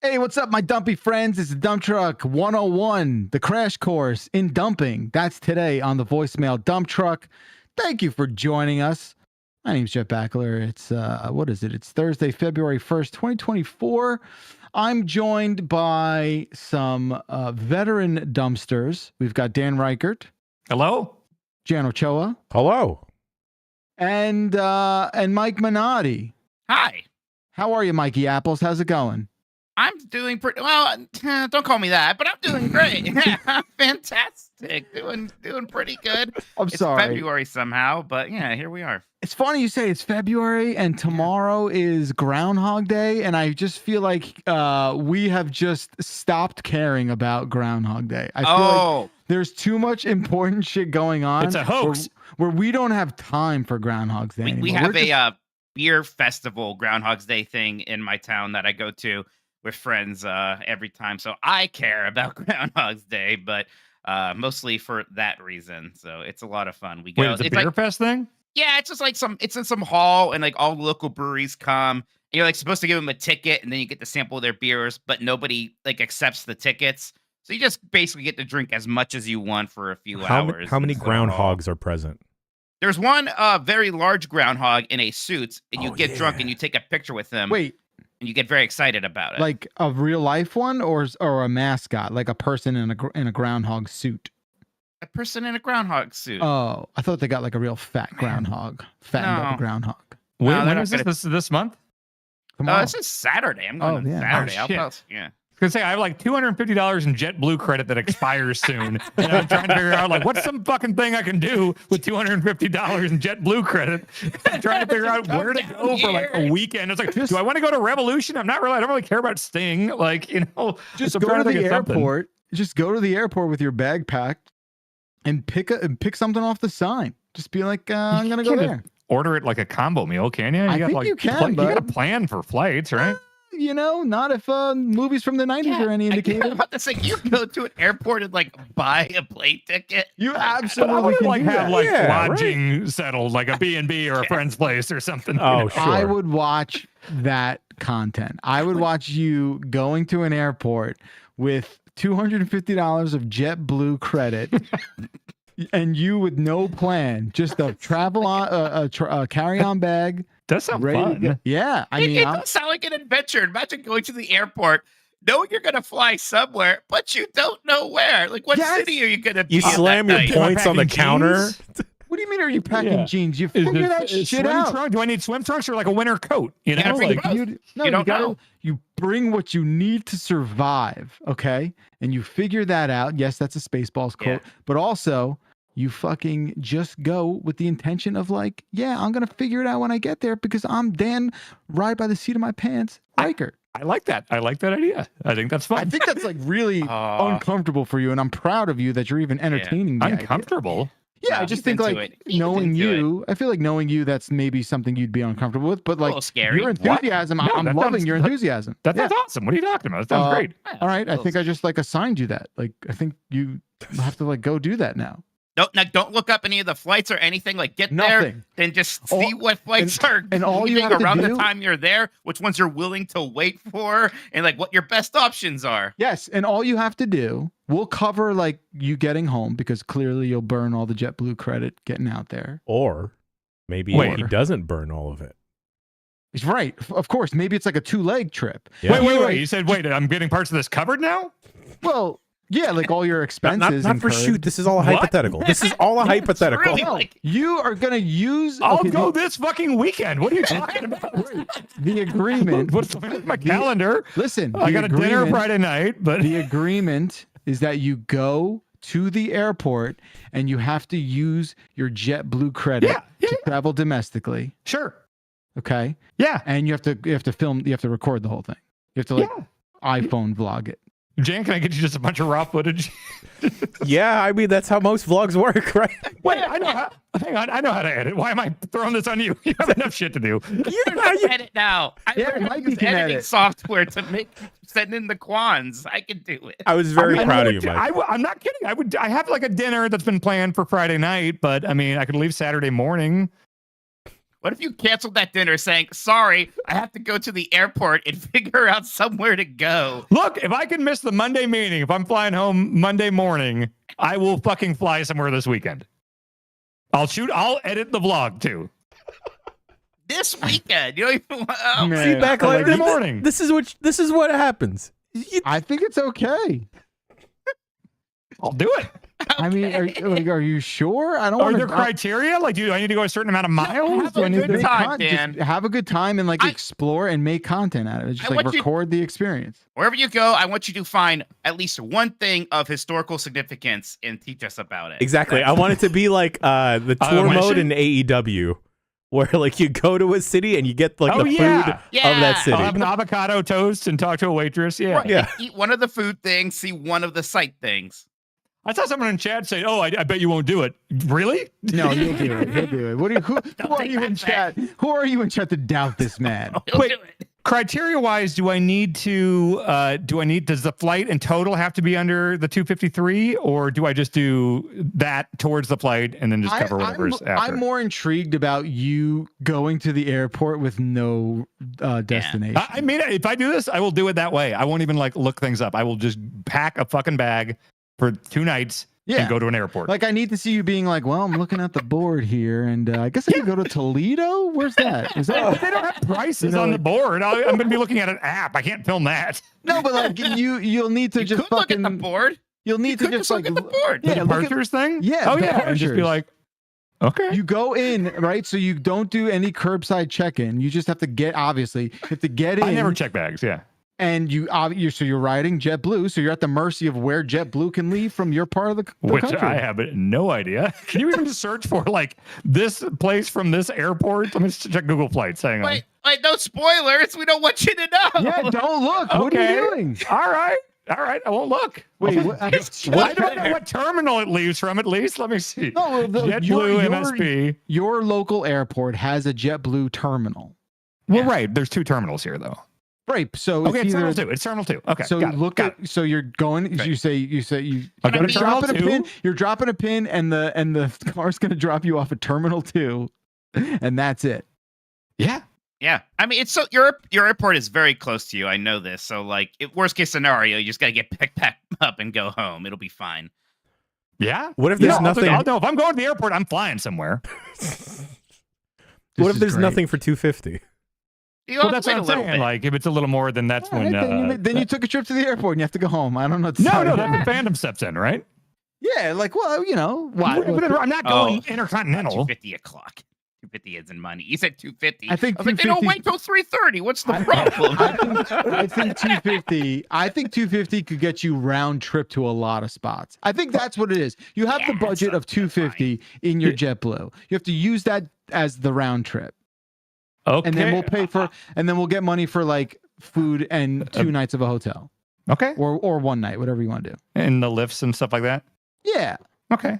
Hey, what's up, my dumpy friends? It's the Dump Truck 101, the crash course in dumping. That's today on the voicemail Dump Truck. Thank you for joining us. My name's Jeff Backler. It's, what is it? It's Thursday, February 1st, 2024. I'm joined by some veteran dumpsters. We've got Dan Reichert. Hello. Jan Ochoa. Hello. And Mike Minotti. Hi. How are you, Mikey Apples? How's it going? I'm doing pretty well. Don't call me that, but I'm doing great. I'm fantastic. Doing pretty good. It's sorry. February somehow, but yeah, here we are. It's funny you say it's February and tomorrow is Groundhog Day, and I just feel like we have just stopped caring about Groundhog Day. I feel like there's too much important shit going on. It's a hoax. Where we don't have time for Groundhog Day anymore. We have a beer festival Groundhog's Day thing in my town that I go to with friends every time. So I care about Groundhog's Day, but mostly for that reason. So it's a lot of fun. We go. Wait, it's a beer fest thing? Yeah, it's just like it's in some hall, and like all the local breweries come. And you're like supposed to give them a ticket, and then you get to sample their beers, but nobody like accepts the tickets. So you just basically get to drink as much as you want for a few hours. How many groundhogs are present? There's one very large groundhog in a suit, and you get drunk and you take a picture with him. Wait. And you get very excited about it. Like a real life one or a mascot, like a person in a groundhog suit? A person in a groundhog suit. Oh, I thought they got like a real fat groundhog. Fattened up groundhog. When is this? This month? This is Saturday. I'm going on Saturday. Yeah. I was gonna say I have like $250 in JetBlue credit that expires soon, and I'm trying to figure out like what's some fucking thing I can do with $250 in JetBlue credit. I'm trying to figure out where to go for like a weekend. It's like, do I want to go to Revolution? I don't really care about Sting. Like, just go to the airport. Just go to the airport with your bag packed and pick something off the sign. Just be like, I'm gonna go there. Order it like a combo meal, can you? I think you can. You got to plan for flights, right? Not if movies from the 90s are any indicator. I'm about to say, you go to an airport and like buy a plane ticket. You absolutely can like have like lodging right. settled, like a B&B or a friend's place or something. Oh, sure. I would watch that content. I would watch you going to an airport with $250 of JetBlue credit. And you with no plan, just a travel on a carry-on bag. That sounds fun. Yeah, It does sound like an adventure. Imagine going to the airport, knowing you're going to fly somewhere, but you don't know where. Like, what city are you going to be? You slam your points on the counter. What do you mean? Are you packing jeans? You figure that shit out. Do I need swim trunks or like a winter coat? You bring what you need to survive. Okay, and you figure that out. Yes, that's a Spaceballs quote, but also. You fucking just go with the intention of like, I'm going to figure it out when I get there because I'm Dan right by the seat of my pants. Riker. I like that. I like that idea. I think that's fun. I think that's like really uncomfortable for you. And I'm proud of you that you're even entertaining me. Uncomfortable? Yeah, I just think like knowing you, I feel like knowing you, that's maybe something you'd be uncomfortable with. But like your enthusiasm, I'm loving your enthusiation. That's awesome. What are you talking about? That sounds great. All right. I think I just like assigned you that. Like, I think you have to like go do that now. Don't look up any of the flights or anything. Like, get Nothing. there, then just see what flights are and all you have around to do, the time you're there, which ones you're willing to wait for, and like what your best options are. Yes, and all you have to do, we'll cover like you getting home because clearly you'll burn all the JetBlue credit getting out there. Or maybe he doesn't burn all of it. He's right. Of course, maybe it's like a 2-leg trip. Yeah. Wait. You said, I'm getting parts of this covered now? Well. Yeah, like all your expenses. Not for shoot. This is all a hypothetical. This is all a hypothetical. Really you are going to use... I'll go this fucking weekend. What are you talking about? The agreement... What's my calendar? Listen. I got a dinner Friday night, but... The agreement is that you go to the airport and you have to use your JetBlue credit to travel domestically. Sure. Okay? Yeah. And you have to film, you have to record the whole thing. You have to like iPhone vlog it. Jan, can I get you just a bunch of raw footage? Yeah, I mean, that's how most vlogs work, right? Wait, I know how to edit. Why am I throwing this on you? You have enough shit to do. You edit now. I learned editing software to send in the quans. I can do it. I was very proud of you, Mike. I'm not kidding. I have like a dinner that's been planned for Friday night, but I mean, I could leave Saturday morning. What if you canceled that dinner saying, sorry, I have to go to the airport and figure out somewhere to go? Look, if I can miss the Monday meeting, if I'm flying home Monday morning, I will fucking fly somewhere this weekend. I'll edit the vlog too. This weekend. You don't even want Man, See, back like like the morning. This is what happens. I think it's okay. I'll do it. I mean, are you sure? I don't Are want there criteria? Like, do I need to go a certain amount of miles? have Do I a need good to time, Dan. Just have a good time and like explore and make content out of it. Just I like want you- record the experience. Wherever you go, I want you to find at least one thing of historical significance and teach us about it. Exactly. I want it to be like the tour mode in AEW, where like you go to a city and you get like the food of that city. I'll have an avocado toast and talk to a waitress. Yeah. Right. Yeah. Eat one of the food things, see one of the sight things. I saw someone in chat say, "Oh, I bet you won't do it." Really? No, he'll do it. He'll do it. What are you, who are take you in that chat? Who are you in chat to doubt this man? He'll Wait. do it. Criteria wise, does the flight in total have to be under the 253, or do I just do that towards the flight and then just cover whatever's after? I'm more intrigued about you going to the airport with no destination. I mean, if I do this, I will do it that way. I won't even like look things up. I will just pack a fucking bag for 2 nights and go to an airport. Like, I need to see you being like, well, I'm looking at the board here, and I guess I could go to Toledo. Where's that? Is that? But they don't have prices on the board. I'm going to be looking at an app. I can't film that. No, but like you'll need to You just could look fucking. at the board. You'll need to Could just look like at the board. The Yeah, look at- departures thing? Yeah, Oh, yeah. And just be departures. like, okay. You go in, right? So you don't do any curbside check-in. You just have to get, obviously, you have to get in. I never check bags. Yeah. And so you're riding JetBlue, so you're at the mercy of where JetBlue can leave from your part of the Which country. I have no idea. Can you even just search for like this place from this airport? Let me just check Google Flights. Hang on. Wait, no spoilers. We don't want you to know. Yeah, don't look. What are you doing? All right. I won't look. Wait, I don't know what terminal it leaves from. At least let me see. No, JetBlue MSP. Your local airport has a JetBlue terminal. Well, right. There's 2 terminals here, though. Right. So Okay, it's either, terminal 2. It's terminal 2. Okay. so got it, look got at. So you're going. Okay. You say I'll go to you're terminal dropping a 2. pin. You're dropping a pin, and the car's going to drop you off at Terminal 2, and that's it. Yeah. Yeah, I mean, it's so your airport is very close to you. I know this. So, like, worst case scenario, you just gotta get picked up and go home. It'll be fine. Yeah. What if there's nothing? No, if I'm going to the airport, I'm flying somewhere. What if there's nothing for 250? Well, that's what I'm saying. Like, if it's a little more, then that's when. Then you took a trip to the airport and you have to go home. I don't know. What to No, tell you. that's when fandom steps in, right? Yeah, like, well, you know, But I'm not going intercontinental. 250 o'clock. 250 isn't money. You said 250. I think was like, they don't 250 wait till 3:30. What's the problem? I think 250. I think 250 could get you round trip to a lot of spots. I think that's what it is. You have the budget of 250 in your JetBlue. You have to use that as the round trip, Okay. and then we'll pay for, and then we'll get money for like food and 2 nights of a hotel, Okay. or 1 night, whatever you want to do. And the lifts and stuff like that. Yeah. Okay.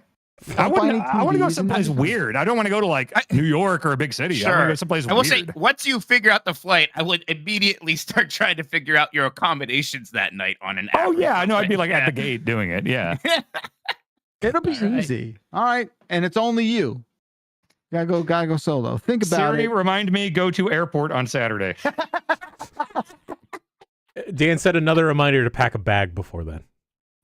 I want to go someplace weird. I don't want to go to like New York or a big city. I want to go someplace I will weird. say, once you figure out the flight, I would immediately start trying to figure out your accommodations that night on an app. Oh or yeah, I know. I'd be something. like at the gate doing it. Yeah. It'll be easy. All right, and it's only you. Gotta go solo. Think about Siri, it. remind me go to airport on Saturday. Dan said another reminder to pack a bag before then.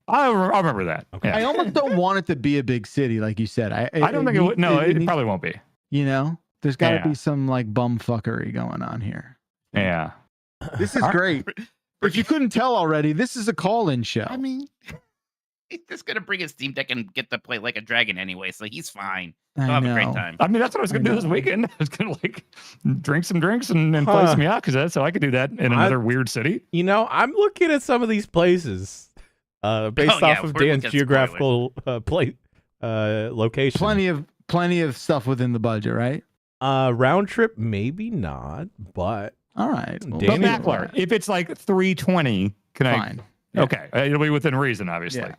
I'll remember that. Okay. I almost don't want it to be a big city, like you said. I don't think it would. No, it needs- probably won't be. You know, there's got to Yeah. be some like bumfuckery going on here. Yeah. This is great. If you couldn't tell already, this is a call-in show. I mean, he's just gonna bring his Steam Deck and get to play like a dragon anyway, so he's fine. He'll have a great time. I mean, that's what I was going to do this weekend. I was going to like drink some drinks and play some Yakuza, so I could do that in another weird city. You know, I'm looking at some of these places based off of Dan's geographical location. Plenty of stuff within the budget, right? Round trip, maybe not, but all right. Well, But Mackler, if it's like 320, can fine. I? Okay, it'll be within reason, obviously. Yeah.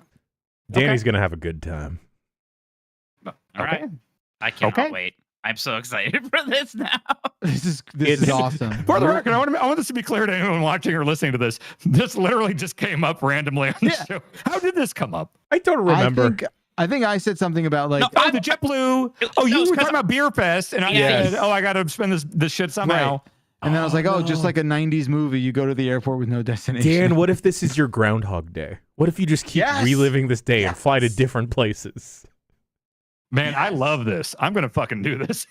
Danny's gonna have a good time. All right. I cannot wait. I'm so excited for this now. This is awesome. For the record, I want this to be clear to anyone watching or listening to this. This literally just came up randomly on the show. How did this come up? I don't remember. I think I said something about like. Oh, the JetBlue. Oh, you were talking about Beer Fest, and I Yes. said, I got to spend this shit somehow. Right. And then I was like, no. just like a 90s movie, you go to the airport with no destination. Dan, what if this is your Groundhog Day? What if you just keep reliving this day and fly to different places? Man, I love this. I'm going to fucking do this.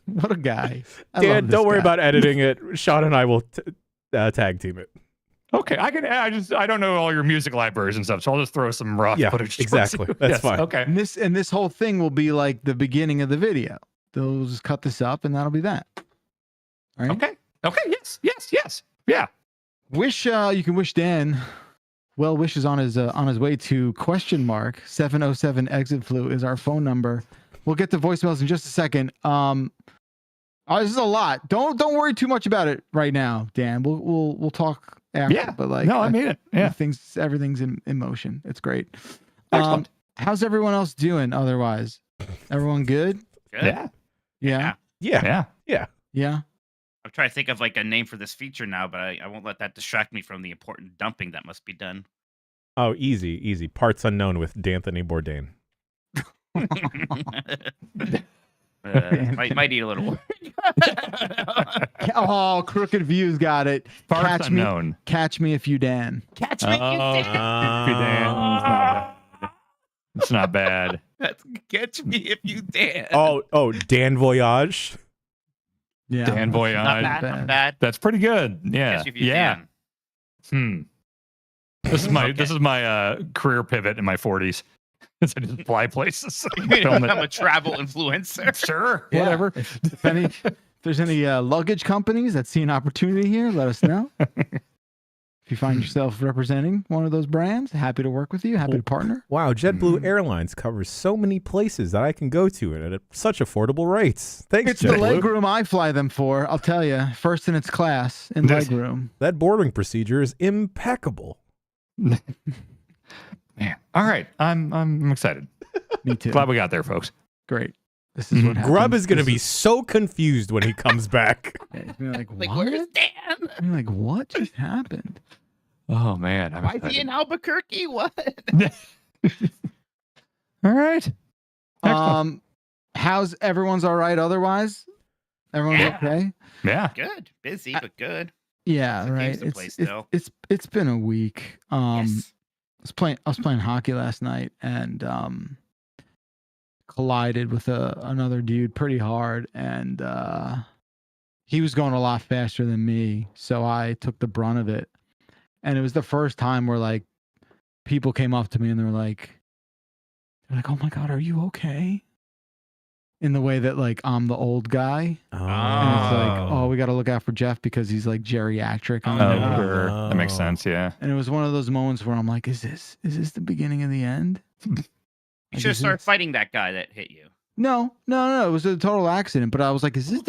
What a guy. Dan, don't worry about editing it. Sean and I will tag team it. Okay, I don't know all your music libraries and stuff, so I'll just throw some raw footage. Exactly. That's fine. Okay. And this whole thing will be like the beginning of the video. They'll just cut this up and that'll be that. All right? Okay. Yes. Yeah. Wish you can wish Dan well wishes on his way to ? 707 exit flu is our phone number. We'll get to voicemails in just a second. This is a lot. Don't worry too much about it right now, Dan. We'll talk after. Yeah. But like, no, I made it. Yeah. Everything's in motion. It's great. Excellent. How's everyone else doing? Otherwise, everyone good? Good. Yeah. Yeah. I'm trying to think of like a name for this feature now, but I won't let that distract me from the important dumping that must be done. Oh, easy. Parts unknown with D'Anthony Bourdain. Might need a little work. Oh, Crooked Views got it. Parts unknown. Catch me if you Dan. Catch me, you Dan. It's not bad. That's catch me if you dare. Oh, Dan Voyage. Yeah. Dan Voyage. Not bad. That's pretty good. Yeah. Catch me if you Dan. This is my career pivot in my 40s. I just fly places. I'm a travel influencer. Sure. Yeah. Whatever. If there's any luggage companies that see an opportunity here, let us know. If you find yourself representing one of those brands, happy to work with you. Happy to partner. Wow, JetBlue Airlines covers so many places that I can go to and at such affordable rates. Thanks, It's the JetBlue. legroom I fly them for. I'll tell you, first in its class in legroom. That boarding procedure is impeccable. Man. All right. I'm excited. Me too. Glad we got there, folks. Great. This is what happens. Grub is going to be so confused when he comes back. Yeah, he's gonna be like, Like, what? where's Dan? I'm like, what just happened? Oh man. Why is he in Albuquerque? What? All right. Excellent. How's everyone's all right otherwise? Everyone's okay? Yeah. Good. Busy, but good. Yeah, There's right. games to play still. It's been a week. Yes. I was playing hockey last night and collided with another dude pretty hard, and he was going a lot faster than me, so I took the brunt of it. And it was the first time where like people came up to me and they're like, "Oh my God, are you okay?" In the way that like I'm the old guy. And it's like, oh, we got to look out for Jeff because he's like geriatric. Sure. That makes sense. Yeah. And it was one of those moments where I'm like, is this the beginning of the end? You should have started fighting that guy that hit you. No. It was a total accident. But I was like, is this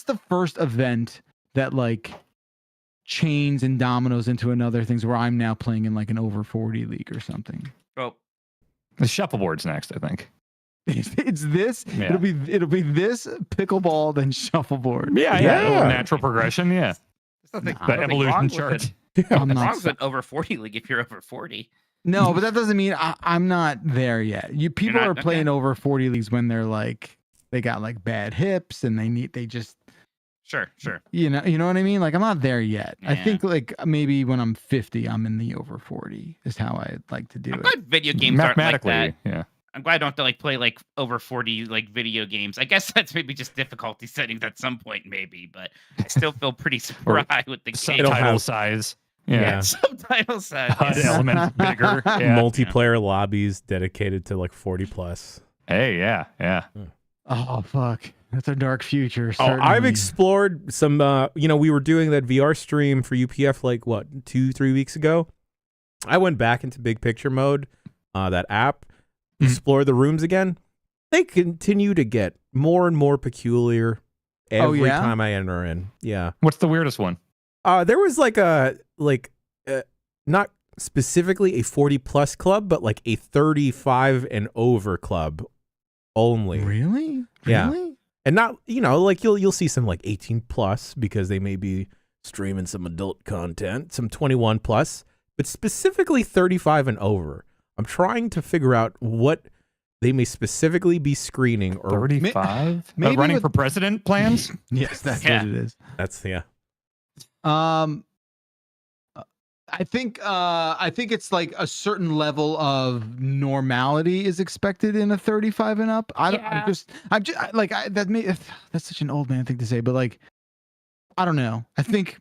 the first event that like chains and dominoes into another things where I'm now playing in like an over 40 league or something? Well, The shuffleboard's next, I think. It's this. Yeah. It'll be this pickleball then shuffleboard. Yeah. A little natural progression. Yeah. there's nothing, The evolution wrong chart. I'm What's not. wrong with an over 40 league if you're over 40? No, but that doesn't mean I'm not there yet. People not- are playing okay. over 40 leagues when they're like they got like bad hips and they just Sure. you know what I mean? Like I'm not there yet. I Yeah. think like maybe when I'm 50, I'm in the over 40 is how I like to do I'm it. glad video games aren't like Mathematically, that. yeah. I'm glad I don't have to like play like over 40 like video games. I guess that's maybe just difficulty settings at some point, maybe, but I still feel pretty spry with the game. Subtitle size. Yeah. Subtitle size. HUD elements bigger. Yeah. Multiplayer lobbies dedicated to like 40 plus. Hey, yeah. Oh fuck. That's a dark future. Oh, I've certainly. explored some, we were doing that VR stream for UPF like, 2-3 weeks ago? I went back into big picture mode, that app, explore the rooms again. They continue to get more and more peculiar every time I enter in. Yeah. What's the weirdest one? There was not specifically a 40 plus club, but like a 35 and over club only. Really? Yeah. Really? And not, like you'll see some like 18 plus because they may be streaming some adult content, some 21 plus, but specifically 35 and over. I'm trying to figure out what they may specifically be screening. Or 35? Maybe Running with- for president plans? Yes, that's Yeah. what it is. That's yeah. I think it's like a certain level of normality is expected in a 35 and up. I'm just that's such an old man thing to say, but like, I don't know. I think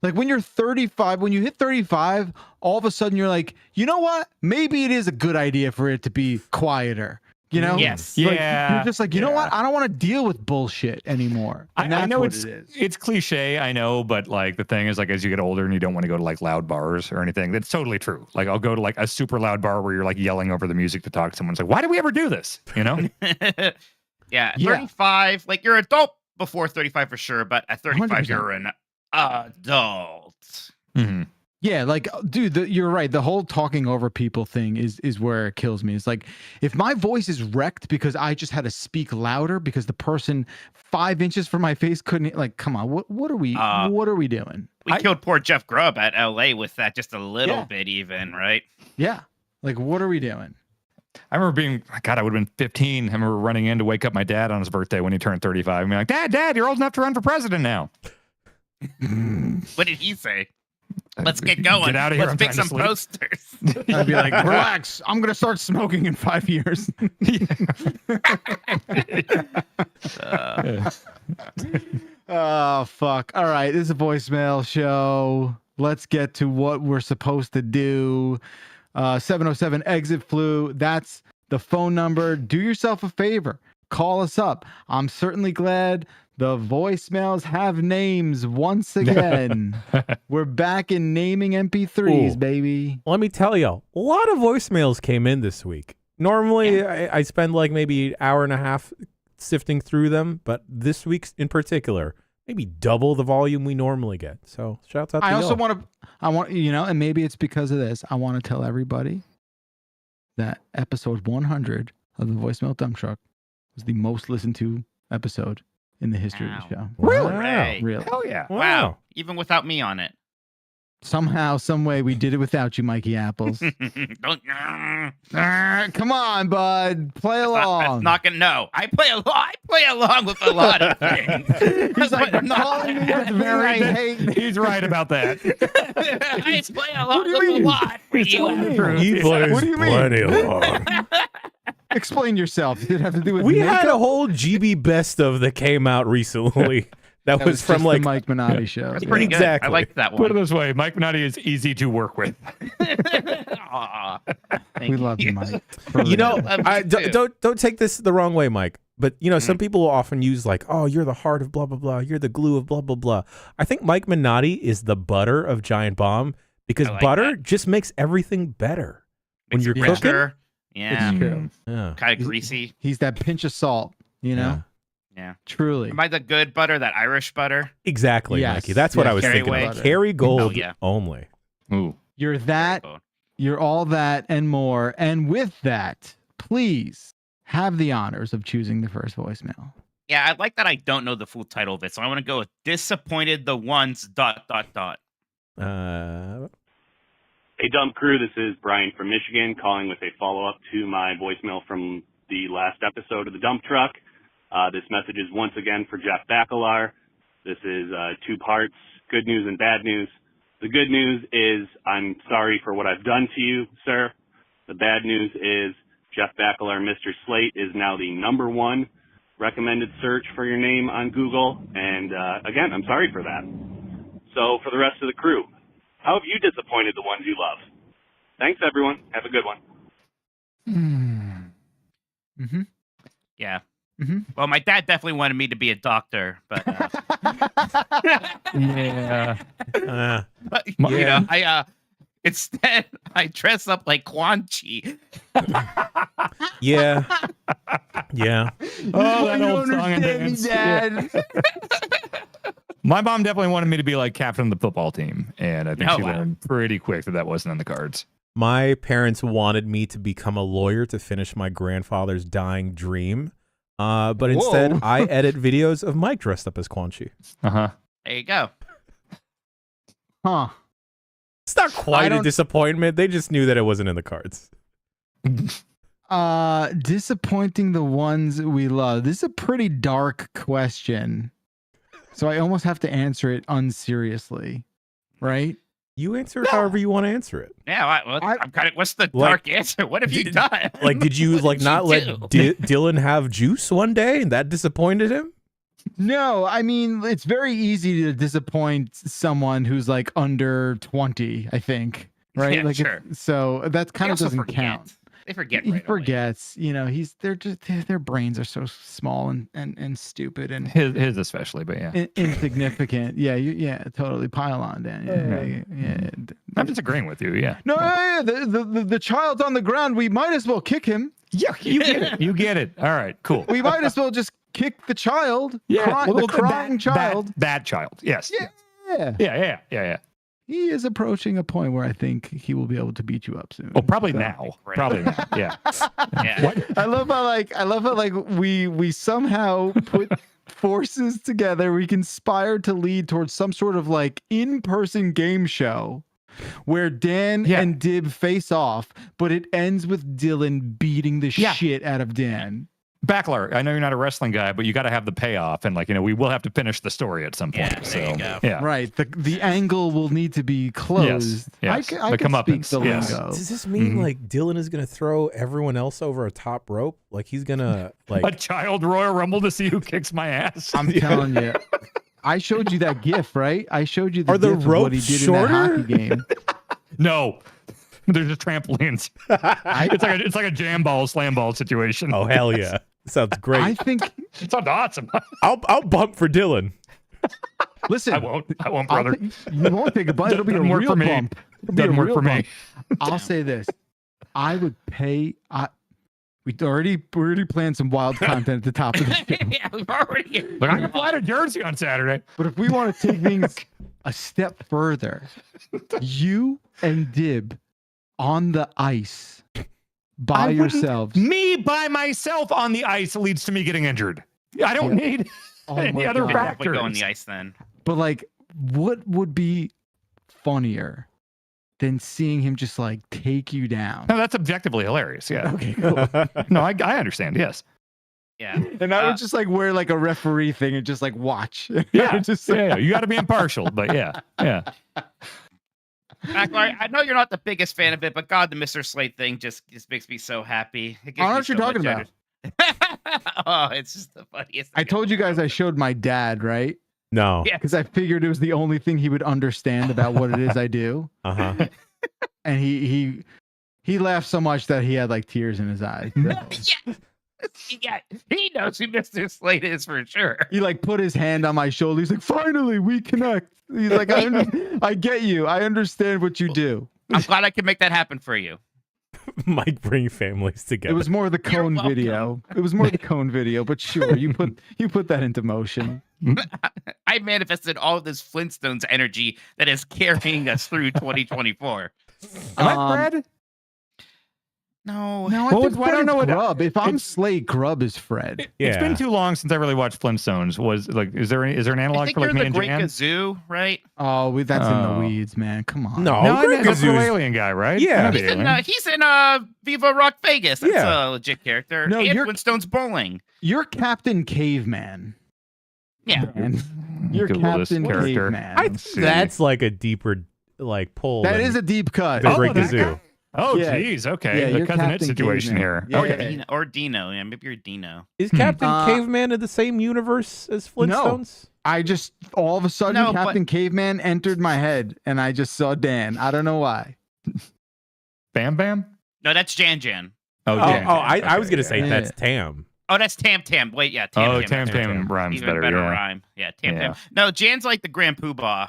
like when you're 35, when you hit 35, all of a sudden you're like, you know what? Maybe it is a good idea for it to be quieter. You know? Yes. Like, Yeah. you're just like, you know what? I don't want to deal with bullshit anymore. And I that's know what it's it is. it's cliche, I know, but like the thing is, like as you get older and you don't want to go to like loud bars or anything, that's totally true. Like I'll go to like a super loud bar where you're like yelling over the music to talk to someone. It's like, why did we ever do this? You know? Yeah, Yeah. 35. Like you're adult before 35 for sure, but at 35 100%. you're an adult. Mhm. Yeah, like, dude, you're right. The whole talking over people thing is where it kills me. It's like if my voice is wrecked because I just had to speak louder because the person 5 inches from my face couldn't. Like, come on, what are we doing? We killed poor Jeff Grubb at LA with that just a little Yeah. bit, even, right? Yeah, like what are we doing? I remember being, God, I would have been 15. I remember running in to wake up my dad on his birthday when he turned 35. And be like, Dad, you're old enough to run for president now. What did he say? Let's get going. Get out of here. Let's I'm pick trying some to posters. I'd be like, relax. I'm gonna start smoking in 5 years. Oh fuck! All right, this is a voicemail show. Let's get to what we're supposed to do. 707 exit flu. That's the phone number. Do yourself a favor. Call us up. I'm certainly glad the voicemails have names once again. We're back in naming MP3s, Ooh. baby. Let me tell you, a lot of voicemails came in this week. Normally, I spend like maybe an hour and a half sifting through them, but this week's in particular, maybe double the volume we normally get. So shouts out to I y'all. also want, and maybe it's because of this. I want to tell everybody that episode 100 of the Voicemail Dump Truck was the most listened to episode in the history of the show. Really? Hooray. Really. Hell yeah. Wow. Even without me on it. Somehow, some way, we did it without you, Mikey Apples. Don't. Come on, bud. Play along. That's not gonna. No, I play along with a lot of things. He's like, But not- calling me with very hate. He's right about that. I play along What do you with mean? a lot for It's you. only true. He plays What do you mean? plenty along. Explain yourself. Did it have to do with We makeup? had a whole GB best of that came out recently. That was from just like the Mike Minotti show. That's Yeah. pretty good. Exactly. I like that Put it one. this way, Mike Minotti is easy to work with. Aw, thank We love you, Mike. For You know, real. Love you I, too. don't take this the wrong way, Mike. But you know, some people will often use like, "Oh, you're the heart of blah blah blah. You're the glue of blah blah blah." I think Mike Minotti is the butter of Giant Bomb because I like butter that. just makes everything better when Makes you're it cooking. richer. Yeah, It's true. Yeah. kind of greasy. He's that pinch of salt, you know? Yeah. Truly. Am I the good butter? That Irish butter? Exactly, Yes. Mikey. That's what Yes. I was Kerry thinking Way. about. Kerry Gold Oh, yeah. only. Ooh. You're that, Oh, you're all that and more. And with that, please have the honors of choosing the first voicemail. Yeah, I like that. I don't know the full title of it, so I want to go with "Disappointed the Ones." ... Hey, Dump Crew, this is Brian from Michigan calling with a follow-up to my voicemail from the last episode of the Dump Truck. This message is once again for Jeff Bakalar. This is 2 parts, good news and bad news. The good news is I'm sorry for what I've done to you, sir. The bad news is Jeff Bakalar, Mr. Slate, is now the #1 recommended search for your name on Google. And again, I'm sorry for that. So for the rest of the crew, how have you disappointed the ones you love? Thanks, everyone. Have a good one. Mm-hmm. Yeah. Mhm. Well, my dad definitely wanted me to be a doctor, but, Yeah. but Yeah. you know, instead I dress up like Quan Chi. Yeah. Yeah. Oh, that You old don't song and understand me, dance. Dad. My mom definitely wanted me to be like captain of the football team, and I think Oh, she wow. learned pretty quick that wasn't in the cards. My parents wanted me to become a lawyer to finish my grandfather's dying dream. But instead, Whoa. I edit videos of Mike dressed up as Quan Chi. There you go. Huh. It's not I quite a don't- disappointment. They just knew that it wasn't in the cards. Disappointing the ones we love. This is a pretty dark question. So I almost have to answer it unseriously, right? You answer it however you want to answer it. Yeah, I'm kind of. What's the Like, dark answer? What have you done? Like, did you What like did not you let do? Dylan have juice one day, and that disappointed him? No, I mean, it's very easy to disappoint someone who's like under 20, I think, right? Yeah, like sure. So that They kind of also doesn't forget. count. They forget. He Right away. forgets, you know, they're just their brains are so small and stupid and His especially, but yeah. insignificant. Yeah, totally. Pile on, Dan. Yeah. I'm disagreeing with you. Yeah. No, the child's on the ground. We might as well kick him. Yeah, you get it. You get it. All right, cool. We might as well just kick the child. Yeah, the crying child. That child. Yes. Yeah. He is approaching a point where I think he will be able to beat you up soon. Well, probably So- now. Right. Probably now. Yeah. Yeah. I love how we somehow put forces together. We conspire to lead towards some sort of like in-person game show where Dan Yeah. and Dib face off, but it ends with Dylan beating the Yeah. shit out of Dan. Backler, I know you're not a wrestling guy, but you got to have the payoff, and we will have to finish the story at some point. Yeah, so there you go. yeah. Right. The angle will need to be closed. Yes. I The can speak comeuppance, the yes. lingo. Does this mean Mhm. like Dylan is gonna throw everyone else over a top rope? Like he's gonna like A child Royal Rumble to see who kicks my ass. I'm telling you. I showed you that GIF, right? I showed you the Are the GIF of what he ropes did shorter? in that hockey game. No. There's just trampolines. It's like a jam ball, slam ball situation. oh hell yeah, sounds great. I think. It sounds awesome. I'll bump for Dylan. Listen, I won't, I'll brother. you won't take a bump. It'll be a Doesn't work real for me. bump. It'll be a Doesn't work real for me. bump. I'll say this: I would pay. We already planned some wild content at the top of the show. Yeah, we've already. Look, I can fly to Jersey on Saturday. But if we want to take things a step further, you and Dib on the ice by I wouldn't- yourselves. Me by myself on the ice leads to me getting injured. I don't need Oh any my other God. We'll factors. go on the ice then. But like, what would be funnier than seeing him just like take you down? No, that's objectively hilarious. Yeah. Okay, cool. No, I understand. Yes. Yeah. And I would just like wear like a referee thing and just like watch. Yeah. just Yeah. You got to be impartial, but yeah. Backlar, I know you're not the biggest fan of it, but God, the Mr. Slate thing just makes me so happy. It gives I don't know me what you're so talking much about. Oh, it's just the funniest. I thing told you guys I ever. showed my dad, right? No. Yeah. Because I figured it was the only thing he would understand about what it is I do. Uh huh. And he laughed so much that he had like tears in his eyes. Yeah. Yeah, he knows who Mr. Slate is for sure. He like put his hand on my shoulder. He's like, finally, we connect. He's like, I get you. I understand what you do. I'm glad I could make that happen for you. Might bring families together. It was more the You're cone welcome. video. It was more the cone video, but sure, you put that into motion. I manifested all of this Flintstones energy that is carrying us through 2024. Am I Fred? No. No, I Well, think I Fred don't is know what- Grub. If I'm it's- Slate, Grub is Fred. It's been Yeah. too long since I really watched Flintstones. Is there an I analog think for like you're me the and Great Jan? Kazoo, right? Oh, that's in Oh. the weeds, man. Come on. No, No, Greg that's the little Kazoo's- alien guy, right? Yeah. Maybe He's in, alien. he's in Viva Rock Vegas. That's Yeah. a legit character. No, and you're- Flintstones Bowling. You're Captain Caveman. Yeah. Man. You're Google this Captain character. Caveman. I Let's see. that's like a deeper like pull. That than is a deep cut. the Oh, Great that Kazoo. guy? Oh, Yeah. geez. Okay. Yeah, the you're cousin it Captain situation Caveman. here. Yeah. Okay. Or Dino. Yeah, maybe you're Dino. Is Captain Uh, Caveman in the same universe as Flintstones? I just all of a sudden No, but- Captain Caveman entered my head and I just saw Dan. I don't know why. Bam Bam? No, that's Jan Jan. Oh, Oh, Jan. I was Okay, gonna say yeah. that's Tam. Oh, that's Tam Tam. Wait, yeah, Tam Oh, Tam. Tam that's right. Tam rhymes Even better. better Yeah. rhyme. Yeah, Tam Yeah. Tam. No, Jan's like the Grand Poobah.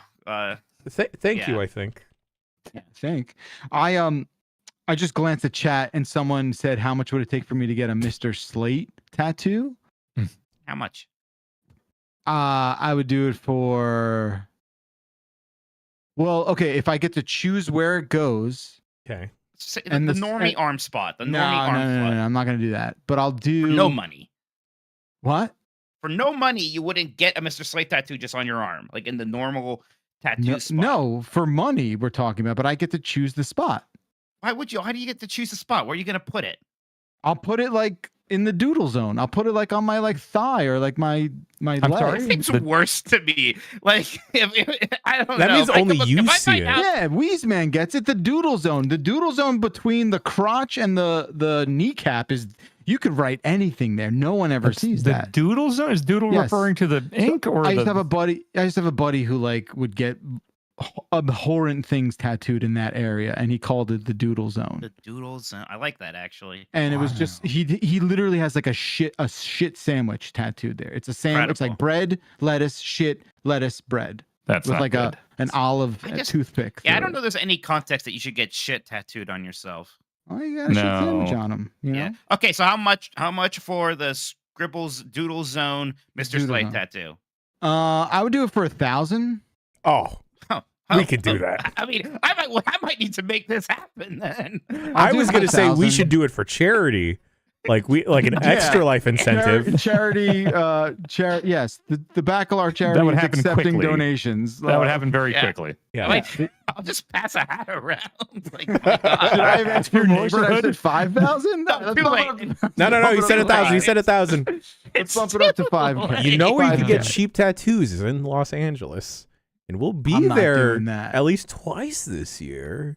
Thank Yeah. you. I think. I think. I just glanced at chat and someone said, how much would it take for me to get a Mr. Slate tattoo? How much? I would do it for, well, okay, if I get to choose where it goes. Okay. And The the- normie arm spot. The normie No, arm no, spot. I'm not going to do that. But I'll For do. no money. What? For no money, you wouldn't get a Mr. Slate tattoo just on your arm, like in the normal tattoo No, spot. no, for money we're talking about, but I get to choose the spot. Why would you? How do you get to choose a spot? Where are you gonna put it? I'll put it like in the doodle zone. I'll put it like on my like thigh or like my leg. sorry? It's worse to me. Like I don't know. That means If I only could- you if I see find it. out- Yeah, Weezeman gets it. The doodle zone. The doodle zone between the crotch and the kneecap is. You could write anything there. No one ever sees the that. Doodle zone? Is Doodle Yes. referring to the ink or I the? used to have a buddy. I used to have a buddy who like would get abhorrent things tattooed in that area, and he called it the doodle zone. The doodles. I like that actually. And it was just he literally has like a shit sandwich tattooed there. It's a sandwich. It's like Incredible. bread, lettuce, shit, lettuce, bread That's with not like good. an olive I guess- toothpick. Yeah, I through don't it. know. There's any context that you should get shit tattooed on yourself. Oh, you got a shit sandwich No. on him. You know. Yeah. Okay, so how much for the Scribbles Doodle Zone Mr. Doodle Slate zone. tattoo? I would do it for 1,000. Oh, Oh, We could do that. I mean, I might need to make this happen then. I do was it gonna for say we 1,000. should do it for charity, like an Yeah. extra life incentive. Charity, yes, the Bacalar charity That would is happen accepting quickly. donations. That would happen very yeah. quickly. Yeah. Like, I'll just pass a hat around. Like, my Should God. I have asked for Your more? Should I have neighborhood? said 5,000? No, too late. No. You said 1,000. You said 1,000. Let's bump it up to 5K. You know where you can get 5K. cheap tattoos is in Los Angeles, and we'll be I'm not there doing that. at least twice this year.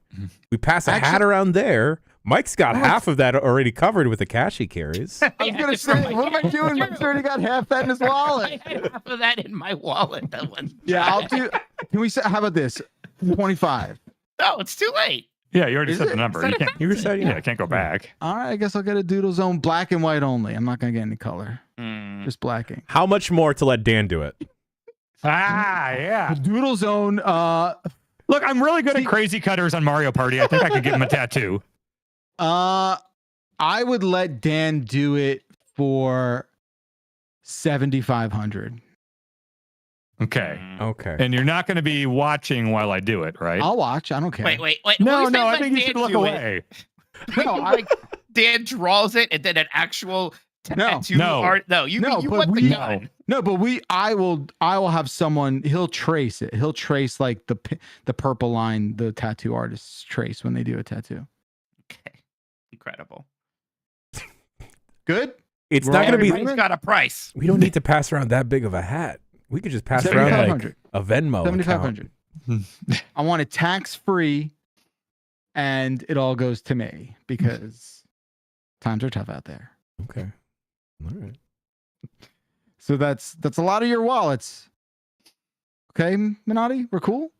We pass a hat Actually- around there. Mike's got half of that already covered with the cash he carries. I was gonna say, what am I doing? Mike's already got half that in his wallet. I had half of that in my wallet. That one. Yeah, I'll do. Can we say? How about this? 25. No, it's too late. Yeah, you already Is said it? the number. Said You it. can't. You were saying, Yeah, can't go back. All right, I guess I'll get a doodle zone, black and white only. I'm not gonna get any color, just blacking. How much more to let Dan do it? Yeah. The doodle zone. Look, I'm really good at crazy cutters on Mario Party. I think I could give him a tattoo. I would let Dan do it for 7,500. Okay. Okay. And you're not going to be watching while I do it, right? I'll watch. I don't care. Wait. No, Who no, says I let think you Dan should look do it? away. No, Like Dan draws it and then an actual tattoo No. art. No, you No, you but want the we- gun. No, but I will have someone. He'll trace it. He'll trace like the purple line the tattoo artists trace when they do a tattoo. Okay. Incredible. Good. It's We're not all going to be. agreement? Everybody's got a price. We don't need to pass around that big of a hat. We could just pass around like 7,500. a Venmo account. 7,500. I want it tax free, and it all goes to me because times are tough out there. Okay. All right. So that's a lot of your wallets. Okay, Minotti, we're cool.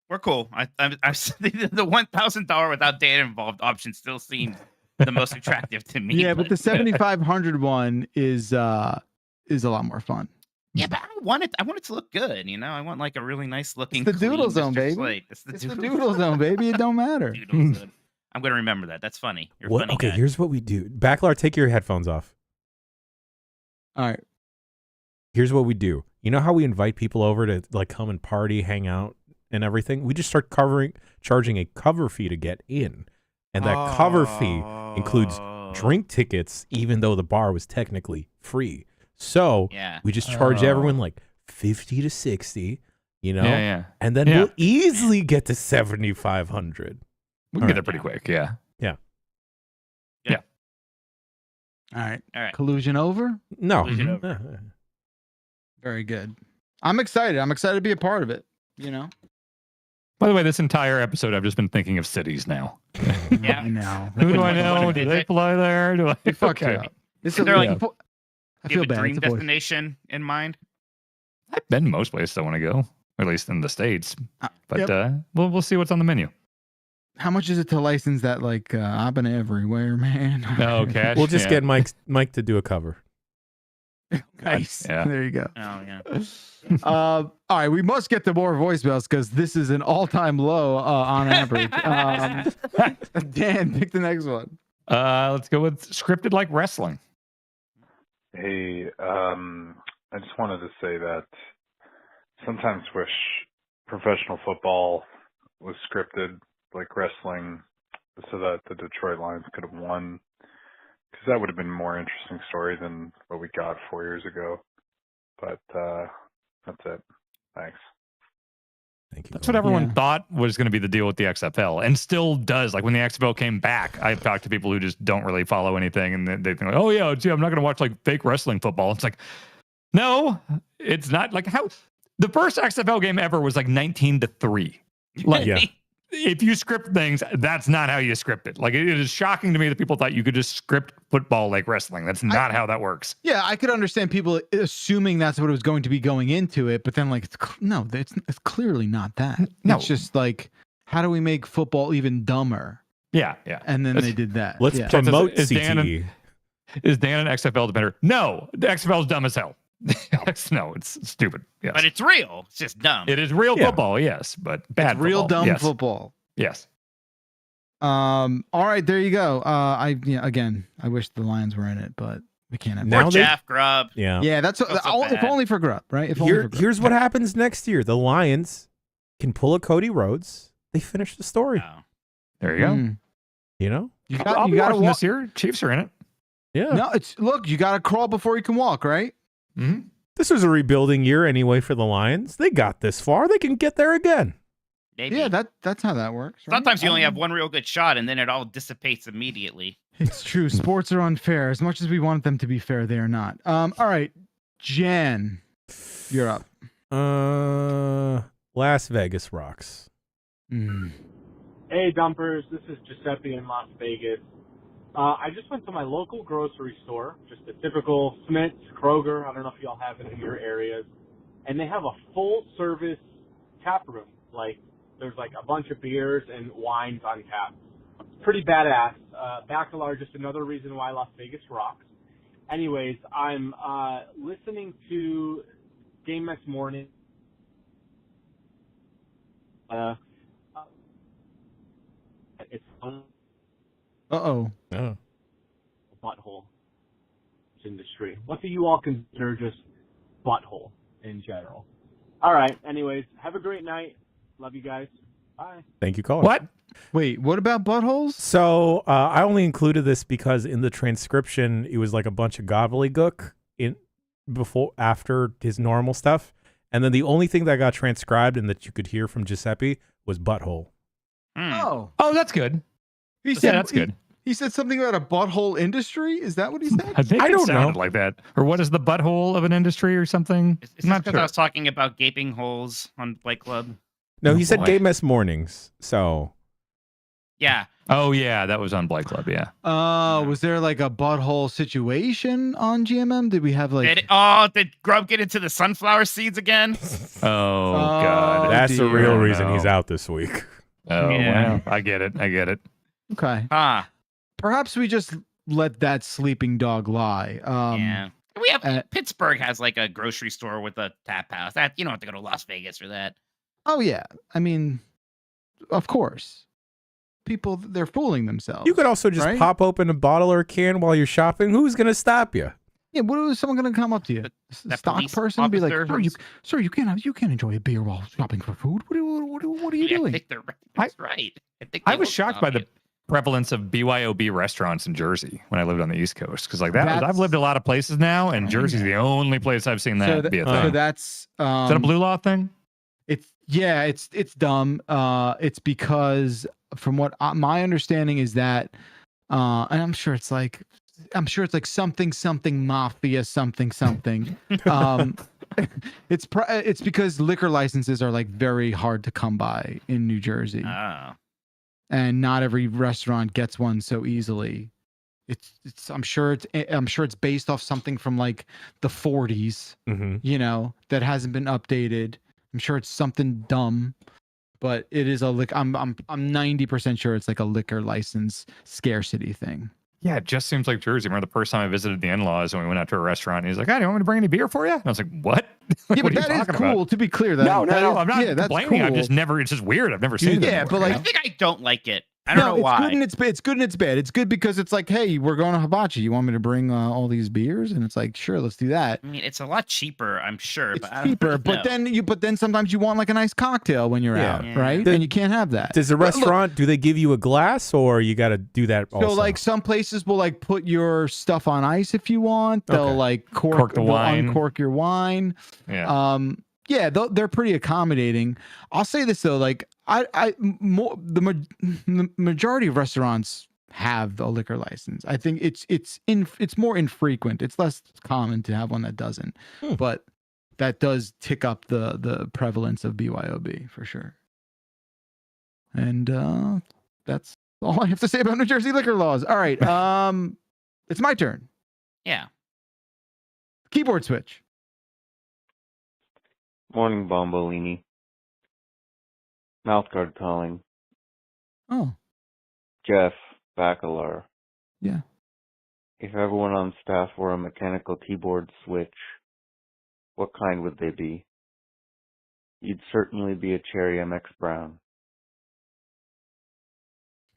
We're cool. The $1,000 without Dan involved option still seems the most attractive to me. Yeah, but the 7,500 one is a lot more fun. Yeah, but I want it to look good. You know, I want like a really nice looking. It's the clean Doodle Zone, Mr. baby. Slate. It's It's the doodle zone, baby. It don't matter. Doodle Zone. I'm gonna remember that. That's funny. You're a What? funny Okay, guy. here's what we do. Backlar, take your headphones off. All right. Here's what we do. You know how we invite people over to like come and party, hang out, and everything? We just start charging a cover fee to get in. And that cover fee includes drink tickets, even though the bar was technically free. So Yeah. we just charge everyone like 50 to 60, you know? Yeah. And then Yeah. we'll easily get to 7,500. We can get there pretty quick. Yeah. All right. All right. Collusion over. No. Collusion Mhm. over. Very good. I'm excited. I'm excited to be a part of it. You know. By the way, this entire episode, I've just been thinking of cities now. Yeah. I know. Who do I What know? if Do they they say- fly there? Do I? You fucked Okay. it up. This Is there, like, I Do feel you have a bad. dream It's a voice. destination in mind? I've been most places I want to go, or at least in the States. But Yep. we'll see what's on the menu. How much is it to license that? Like, I've been everywhere, man. No cash. We'll just yeah. get Mike to do a cover. Nice. Yeah. There you go. Oh yeah. All right, we must get to more voicemails because this is an all-time low on average. Dan, pick the next one. Let's go with scripted like wrestling. Hey, I just wanted to say that sometimes wish professional football was scripted like wrestling so that the Detroit Lions could have won, because that would have been a more interesting story than what we got 4 years ago. But that's it. Thanks. Thank you. That's what everyone Yeah. thought was going to be the deal with the XFL, and still does. Like when the XFL came back, I've talked to people who just don't really follow anything, and they think, like, "Oh yeah, gee, I'm not going to watch like fake wrestling football." It's like, no, it's not. Like how the first XFL game ever was like 19-3. Like, Yeah. if you script things, that's not how you script it. Like it is shocking to me that people thought you could just script football like wrestling. That's not how that works. Yeah, I could understand people assuming that's what it was going to be going into it, but then like, no, it's clearly not that. No. It's just like, how do we make football even dumber? Yeah, yeah. And then That's- they did that. Let's yeah. promote Is Dan CTE. Is Dan an XFL defender? No, the XFL is dumb as hell. No, it's stupid. Yes. But it's real. It's just dumb. It is real Yeah. football, yes, but bad It's real football, dumb yes. football. Yes. All right, there you go. Again, I wish the Lions were in it, but we can't have Now Or they- Jeff Grubb. Yeah. Yeah, that's so if bad. only for Grubb, right? If only for Grubb. Here's what happens next year. The Lions can pull a Cody Rhodes. They finish the story. No. There you go. Mm. You know? You I'll got be you got to watching walk. this year. Chiefs are in it. Yeah. No, it's look. You got to crawl before you can walk, right? Mm-hmm. This was a rebuilding year anyway for the Lions. They got this far. They can get there again. Maybe. Yeah, that's how that works. Right? Sometimes you only have one real good shot, and then it all dissipates immediately. It's true. Sports are unfair. As much as we want them to be fair, they are not. All right, Jen, you're up. Las Vegas rocks. Mm. Hey, dumpers. This is Giuseppe in Las Vegas. I just went to my local grocery store, just a typical Smith's, Kroger. I don't know if y'all have it in your areas. And they have a full-service tap room. Like, there's like a bunch of beers and wines on tap. It's pretty badass. Bacalar, just another reason why Las Vegas rocks. Anyways, I'm listening to Game Next Morning. It's Uh-oh. Oh. butthole industry. What do you all consider just butthole in general? All right. Anyways, have a great night. Love you guys. Bye. Thank you, caller. What? Wait, what about buttholes? So I only included this because in the transcription it was like a bunch of gobbledygook after his normal stuff, and then the only thing that got transcribed and that you could hear from Giuseppe was butthole. Oh, Oh, that's good. he Yeah, that's good. He said something about a butthole industry. Is that what he said? I think I it don't sounded know. like that. Or what is the butthole of an industry or something? It's I'm not because sure. I was talking about gaping holes on Fight Club. No, Oh, he said boy. Game S mornings. So Yeah. Oh yeah, that was on Blight Club. Yeah. Was there like a butthole situation on GMM? Did we have like? Did Grubb get into the sunflower seeds again? Oh god. that's the dear. real reason no. he's out this week. Oh Yeah. wow. I get it. Okay, Huh. perhaps we just let that sleeping dog lie. Yeah. We have Pittsburgh Pittsburgh has like a grocery store with a tap house. That you don't have to go to Las Vegas for that. Oh yeah, I mean, of course, people they're fooling themselves. You could also just Right? pop open a bottle or a can while you're shopping. Who's gonna stop you? Yeah, what is someone going to come up to you? The Stock police person be like, officer sir, you can't enjoy a beer while shopping for food. What are you I doing? think that's right. I was shocked by the prevalence of BYOB restaurants in Jersey when I lived on the East Coast because like That's- I've lived a lot of places now, and Jersey's the only place I've seen that So, be a so thing. that's Is that a blue law thing? it's dumb. It's because from what my understanding is that, and I'm sure it's like something mafia something. It's because liquor licenses are like very hard to come by in New Jersey, Oh. and not every restaurant gets one so easily. I'm sure it's based off something from like the 40s, Mm-hmm. that hasn't been updated. I'm sure it's something dumb, but it is I'm 90% sure it's like a liquor license scarcity thing. Yeah, it just seems like Jersey. I remember the first time I visited the in-laws and we went out to a restaurant and he's like, "Hey, do you want me to bring any beer for you?" And I was like, "What?" Yeah, What but are you that is talking cool. about? To be clear, that No, that is- I'm not yeah, that's complaining. I've cool. just never. It's just weird. I've never seen it. Yeah, before, but you I know? think I don't like it. I don't know it's why. good and it's good and it's bad. It's good because it's like, hey, we're going to hibachi. You want me to bring all these beers? And it's like, sure, let's do that. I mean, it's a lot cheaper, I'm sure. It's but I don't cheaper, know. but then sometimes you want like a nice cocktail when you're Yeah. out, Yeah. right? The- And you can't have that. Does the But look, restaurant do they give you a glass or you got to do that also? So like some places will like put your stuff on ice if you want. They'll Okay. like Cork the they'll wine. uncork your wine. Yeah. yeah, they're pretty accommodating. I'll say this though, like the majority of restaurants have a liquor license. I think it's more infrequent. It's less common to have one that doesn't, but that does tick up the prevalence of BYOB for sure. And that's all I have to say about New Jersey liquor laws. All right, it's my turn. Yeah. Keyboard switch. Morning, Bombolini. Mouthguard calling. Oh, Jeff Bacalar. yeah. If everyone on staff were a mechanical keyboard switch, what kind would they be? You'd certainly be a Cherry MX Brown.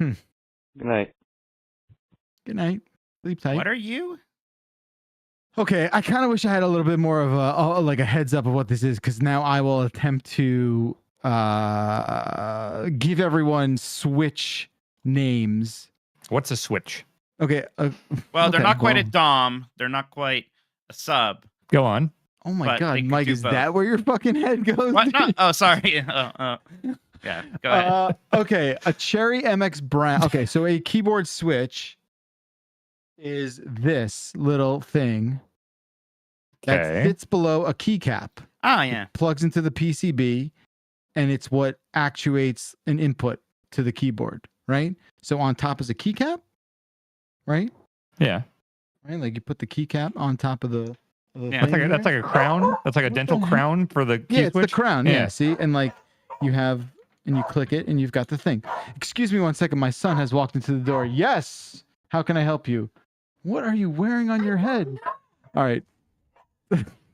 Good night. Good night. Sleep tight. What are you? Okay, I kind of wish I had a little bit more of a heads up of what this is, because now I will attempt to give everyone switch names. What's a switch? Okay. Well, they're okay, not quite a well. Dom. They're not quite a sub. Go on. Oh my but they God, could Mike, do is both. that where your fucking head goes? What? No. Oh, sorry. Yeah. Go ahead. Okay, a Cherry MX Brown. Okay, so a keyboard switch is this little thing that Okay. sits below a keycap. Oh, yeah. Plugs into the PCB, and it's what actuates an input to the keyboard, right? So on top is a keycap, right? Yeah. Right, like you put the keycap on top of the Yeah. thing That's there. like a crown. That's like a dental the heck? crown for the key Yeah, it's switch. the crown. Yeah. Yeah, see, and like you have, and you click it, and you've got the thing. Excuse me 1 second. My son has walked into the door. Yes. How can I help you? What are you wearing on your head? All right.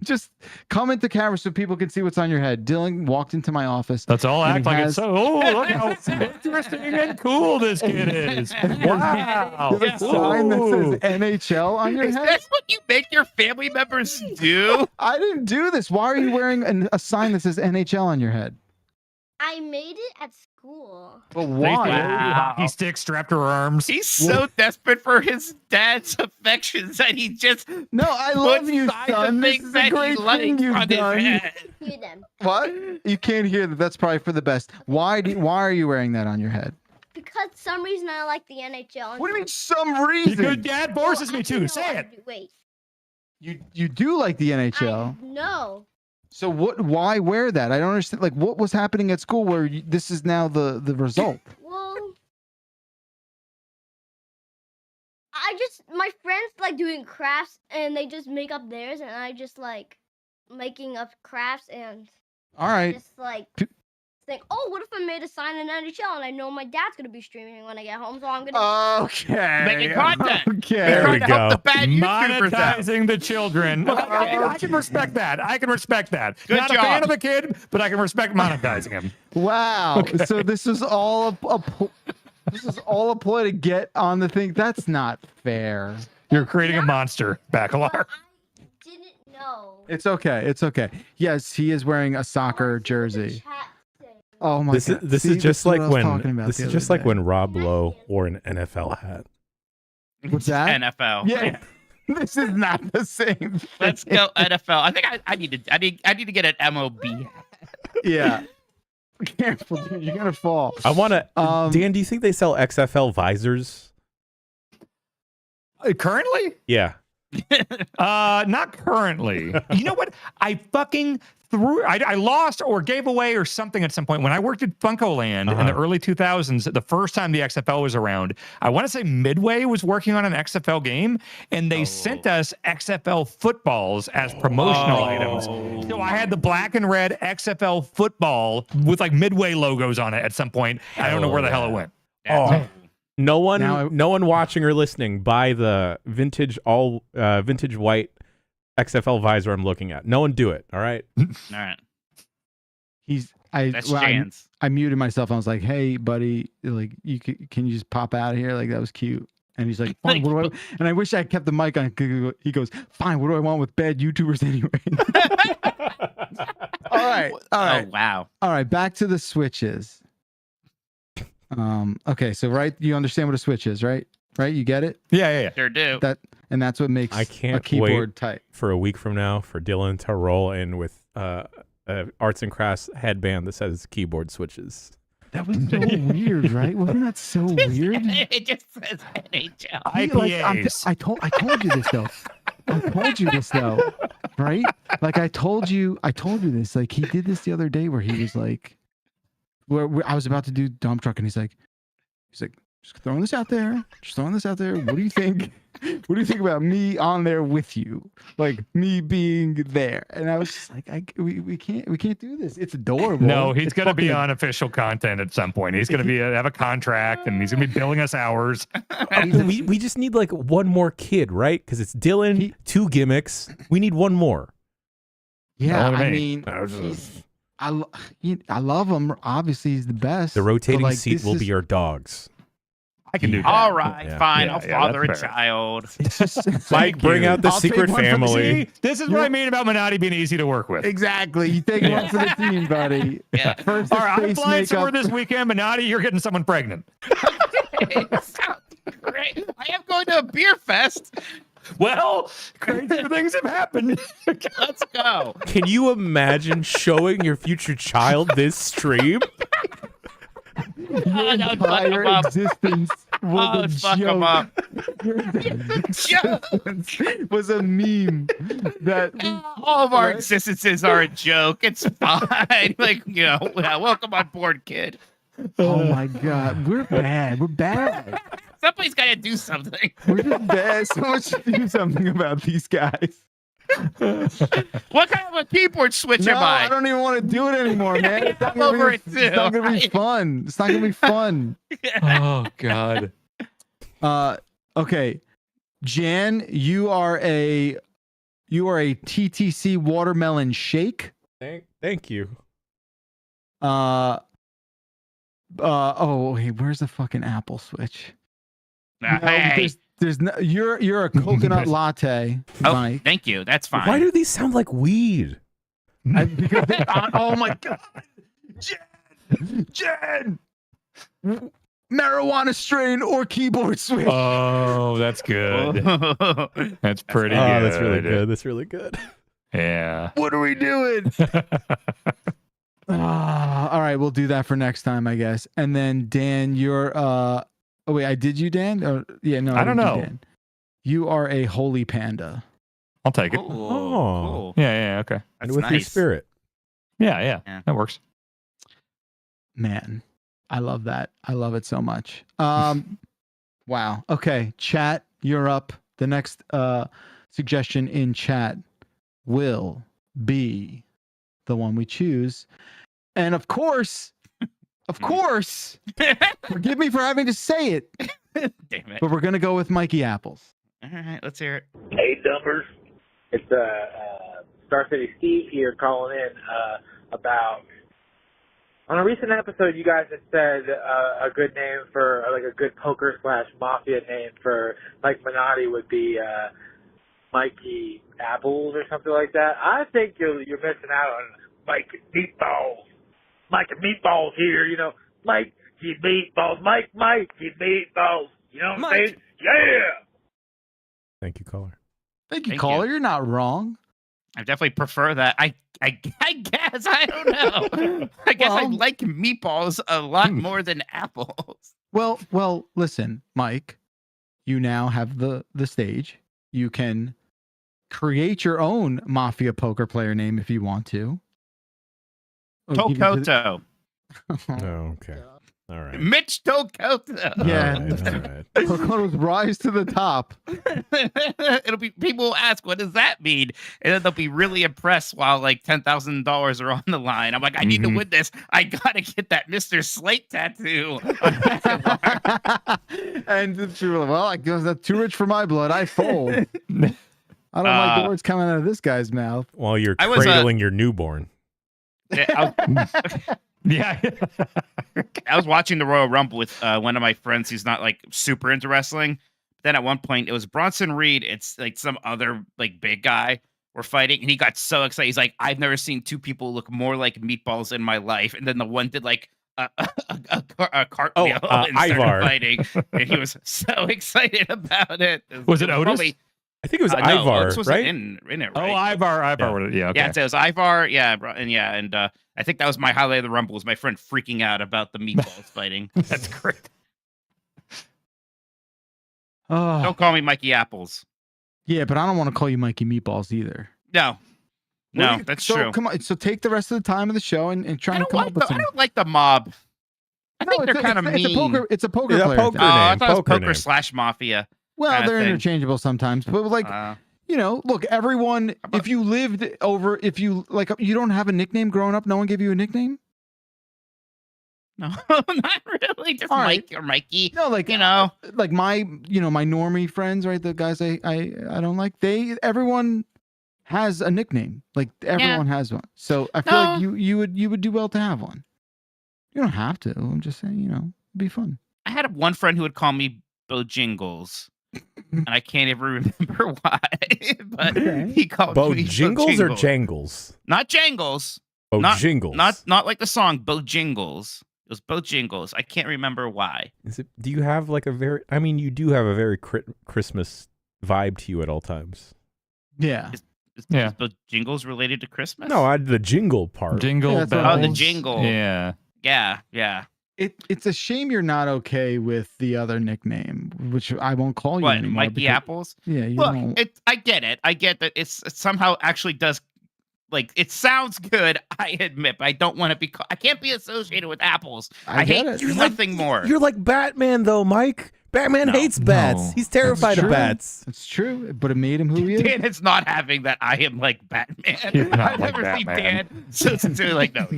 Just comment the camera so people can see what's on your head. Dylan walked into my office. Let's all And act he like has- it's so. Oh, look how interesting and cool this kid is! Wow. There's a sign that Ooh. says NHL on your Is head. that what you make your family members do? I didn't do this. Why are you wearing a sign that says NHL on your head? I made it at school. But They why? threw Wow. hockey sticks strapped to her arms. He's so desperate for his dad's affections that he just No, I love puts you, signs son. of This things is a that he great thing likes you've on his done. head. Hear them. What? You can't hear that. That's probably for the best. Why are you wearing that on your head? Because some reason I like the NHL. What do you mean some reason? Because Dad forces me to. Say it. Wait. You do like the NHL. No. So why wear that? I don't understand. Like, what was happening at school where this is now the result? Well, my friends like doing crafts and they just make up theirs, and I just like making up crafts and All right. just like P- think, oh, what if I made a sign in NHL and I know my dad's gonna be streaming when I get home, so I'm gonna. Okay. Making content. Okay. There Trying we to help go. the bad YouTubers out. Monetizing the children. Look, I can respect that. I can respect that. Good Not job. a fan of the kid, but I can respect monetizing him. Wow. So this is all this is all a ploy to get on the thing. That's not fair. You're creating a monster, Bacalar. I didn't know. It's okay. It's okay. Yes, he is wearing a soccer jersey. Chat thing. Oh my This god. is See, just what like I was talking about this the is other just like day. when Rob Lowe wore an NFL hat. What's that? NFL. Yeah. This is not the same. Let's go NFL. I think I need to get an MOB. Yeah. Careful, dude. You're gonna fall. I want to. Um, Dan, do you think they sell XFL visors? Currently? Yeah. Not currently. You know what? I fucking threw. I lost or gave away or something at some point when I worked at Funko Land in the early 2000s. The first time the XFL was around, I want to say Midway was working on an XFL game, and they sent us XFL footballs as promotional items. So I had the black and red XFL football with like Midway logos on it at some point. I don't know where the hell it went. Oh. No one, Now no one watching or listening, buy the vintage white XFL visor I'm looking at. No one do it. All right. All right. That's Jan's. I muted myself. I was like, "Hey, buddy, like, can you just pop out of here? Like, that was cute." And he's like, "Fine, what do I?" And I wish I kept the mic on. He goes, "Fine, what do I want with bad YouTubers anyway?" All right. Oh wow. All right. Back to the switches. Okay. So, right, you understand what a switch is, right? Right, you get it. Yeah. Sure do. And that's what makes I can't a keyboard wait tight. for a week from now for Dylan to roll in with arts and crafts headband that says keyboard switches. That was so weird, right? Wasn't that so weird? It just says NHL. IPAs. I told you this though. I told you this though, right? Like I told you this. Like he did this the other day where he was like, where I was about to do dump truck, and he's like, just throwing this out there. Just throwing this out there. What do you think? What do you think about me on there with you? Like me being there? And I was just like, we can't do this. It's adorable. No, he's It's going to be fucking- on official content at some point. He's going to have a contract, and he's going to be billing us hours. We just need like one more kid, right? Because it's Dylan, 2 gimmicks. We need one more. Yeah, Know what I I mean? mean, I love him. Obviously, he's the best. The rotating but, like, seat this will is- be your dogs. I can do that. All right, Yeah. fine. Yeah, I'll yeah, father a that's fair. child. It's just Mike, bring out the I'll take secret one for the family. See, this is what I mean about Minotti being easy to work with. Exactly. You take one for the team, buddy. Yeah. First, All right, I'm face flying somewhere makeup. this weekend. Minotti, you're getting someone pregnant. It sounds great. I am going to a beer fest. Well, crazy things have happened. Let's go. Can you imagine showing your future child this stream? Your that would fuck entire him up. existence Oh, was a fuck him up. joke. Your entire existence was a meme that All of our Right? existences are a joke. It's fine. Like, welcome on board, kid. oh my god, we're bad. We're bad. Somebody's got to do something. We're just bad. Someone should do something about these guys. What kind of a keyboard switch No, am I? I don't even want to do it anymore, man. It's not I'm gonna over be, it, too. It's not gonna be fun. It's not gonna be fun. Oh God. Okay, Jan, you are a TTC watermelon shake. Thank you. Oh, hey, where's the fucking Apple Switch? No, Hey. there's no, you're a coconut latte, Oh, Mike. thank you. That's fine. Why do these sound like weed? Because oh my god, Jen, marijuana strain or keyboard switch. Oh, that's good. That's pretty Oh, good. that's really good. That's really good. Yeah. What are we doing? All right, we'll do that for next time, I guess. And then Dan, you're oh wait, I did you, Dan? Yeah, no, I don't didn't do know. Dan. You are a holy panda. I'll take it. Oh, Oh. cool. Yeah. Okay. And That's with your nice. spirit. Yeah. Yeah. That works. Man, I love that. I love it so much. Wow. Okay, chat, you're up. The next suggestion in chat will be the one we choose. And of course, forgive me for having to say it, Damn it. but we're going to go with Mikey Apples. All right, let's hear it. Hey, dumpers. It's Star City Steve here calling in about. On a recent episode, you guys had said a good name for, like a good poker / mafia name for Mike Minotti would be Mikey Apples or something like that. I think you're missing out on Mike Meatballs. Mike Meatballs here, Mikey Meatballs. Mikey Meatballs. You know what I'm saying? Yeah! Thank you, caller. Thank you, Thank caller. you. You're not wrong. I definitely prefer that. I guess. I don't know. I guess I Well- like meatballs a lot more than apples. Well, listen, Mike, you now have the stage. You can create your own mafia poker player name if you want to. I'll give you the- Tokoto. Oh, okay. All right. Mitch Tokoto. Yeah. All right. Tokoto's rise to the top. It'll be, people will ask, what does that mean? And then they'll be really impressed while like $10,000 are on the line. I'm like, I need to win this. I gotta get that Mr. Slate tattoo. And it's really, well, I guess that's too rich for my blood. I fold. I don't like the words coming out of this guy's mouth. While you're I was, cradling your newborn. Yeah. I was watching the Royal Rumble with one of my friends who's not like super into wrestling. Then at one point it was Bronson Reed. It's like some other like big guy were fighting, and he got so excited. He's like, I've never seen two people look more like meatballs in my life. And then the one did like a cartwheel and started Ivar. fighting, and he was so excited about it. Was it Otis? I think it was No, Ivar, this was right? in it, Oh, right? Ivar. Yeah. Yeah. Okay. Yeah, it was Ivar. Yeah, and I think that was my highlight of the Rumble was my friend freaking out about the meatballs fighting. That's great. Oh, Don't call me Mikey Apples. yeah, but I don't want to call you Mikey Meatballs either. No, that's so, true. Come on. So take the rest of the time of the show and try I and don't come like up with I some. don't like the mob. I think they're kind of mean. It's a poker Yeah, player poker thing. I name, thought it was poker poker name. slash mafia. Well, kinda they're thing. interchangeable sometimes, but like look, everyone. If you lived over, if you like, you don't have a nickname growing up. No one gave you a nickname. No, not really. Just All Mike right. or Mikey. No, like like my my normie friends, right? The guys I don't like. Everyone has a nickname. Like everyone has one. So I feel like you would do well to have one. You don't have to. I'm just saying, it'd be fun. I had one friend who would call me Bojingles, and I can't even remember why. But he called me Bojingles or Bojingles. Jangles? Not Jangles. Bojingles. Not like the song Bojingles. It was Bojingles. I can't remember why. Do you have like a very? I mean, you do have a very Christmas vibe to you at all times. Yeah. Is Bojingles related to Christmas? No, I the jingle part. Jingle bells. Oh, the jingle. Yeah. Yeah. It's a shame you're not okay with the other nickname, which I won't call you What, anymore. Mikey Apples? Yeah, you Look, don't. I get it. I get that it somehow actually does. Like, it sounds good, I admit, but I don't want to be. I can't be associated with apples. I hate nothing more. You're like Batman, though, Mike. Batman hates bats. No. He's terrified of bats. It's true, but it made him who he is. Dan is not having that. I am like Batman. He's not I've like never seen Batman. Dan so sincerely like no.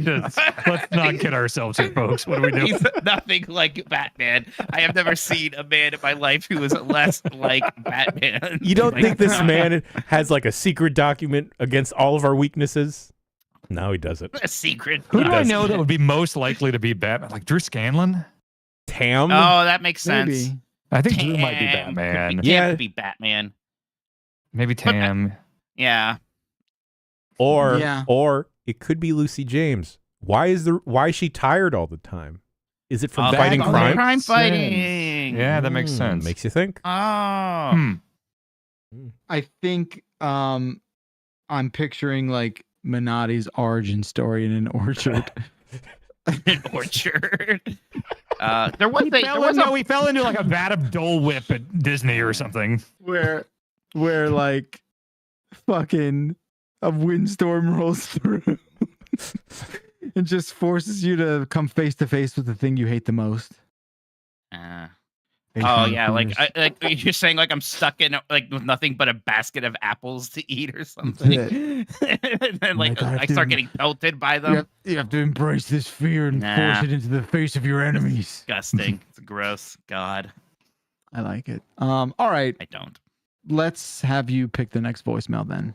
Let's not kid ourselves here, folks. What do we do? He's nothing like Batman. I have never seen a man in my life who is less like Batman. You don't think this man has like a secret document against all of our weaknesses? No, he doesn't. A secret? Who do I know that would be most likely to be Batman? Like Drew Scanlon? Tam? Oh, that makes sense. Maybe. I think Drew might be Tam Batman. Could be Batman. Maybe Tam. Yeah. Or it could be Lucy James. Why is she tired all the time? Is it from fighting crime? Crime fighting. Yeah, that makes sense. Makes you think. Oh. I think I'm picturing like Minotti's origin story in an orchard. An orchard. He fell into like a vat of Dole Whip at Disney or something. where like fucking a windstorm rolls through and just forces you to come face to face with the thing you hate the most. Oh yeah, like you're saying, like I'm stuck in like with nothing but a basket of apples to eat or something, and then like I start getting pelted by them. You have to embrace this fear and force it into the face of your enemies. Disgusting. It's gross. God. I like it. All right. I don't. Let's have you pick the next voicemail then.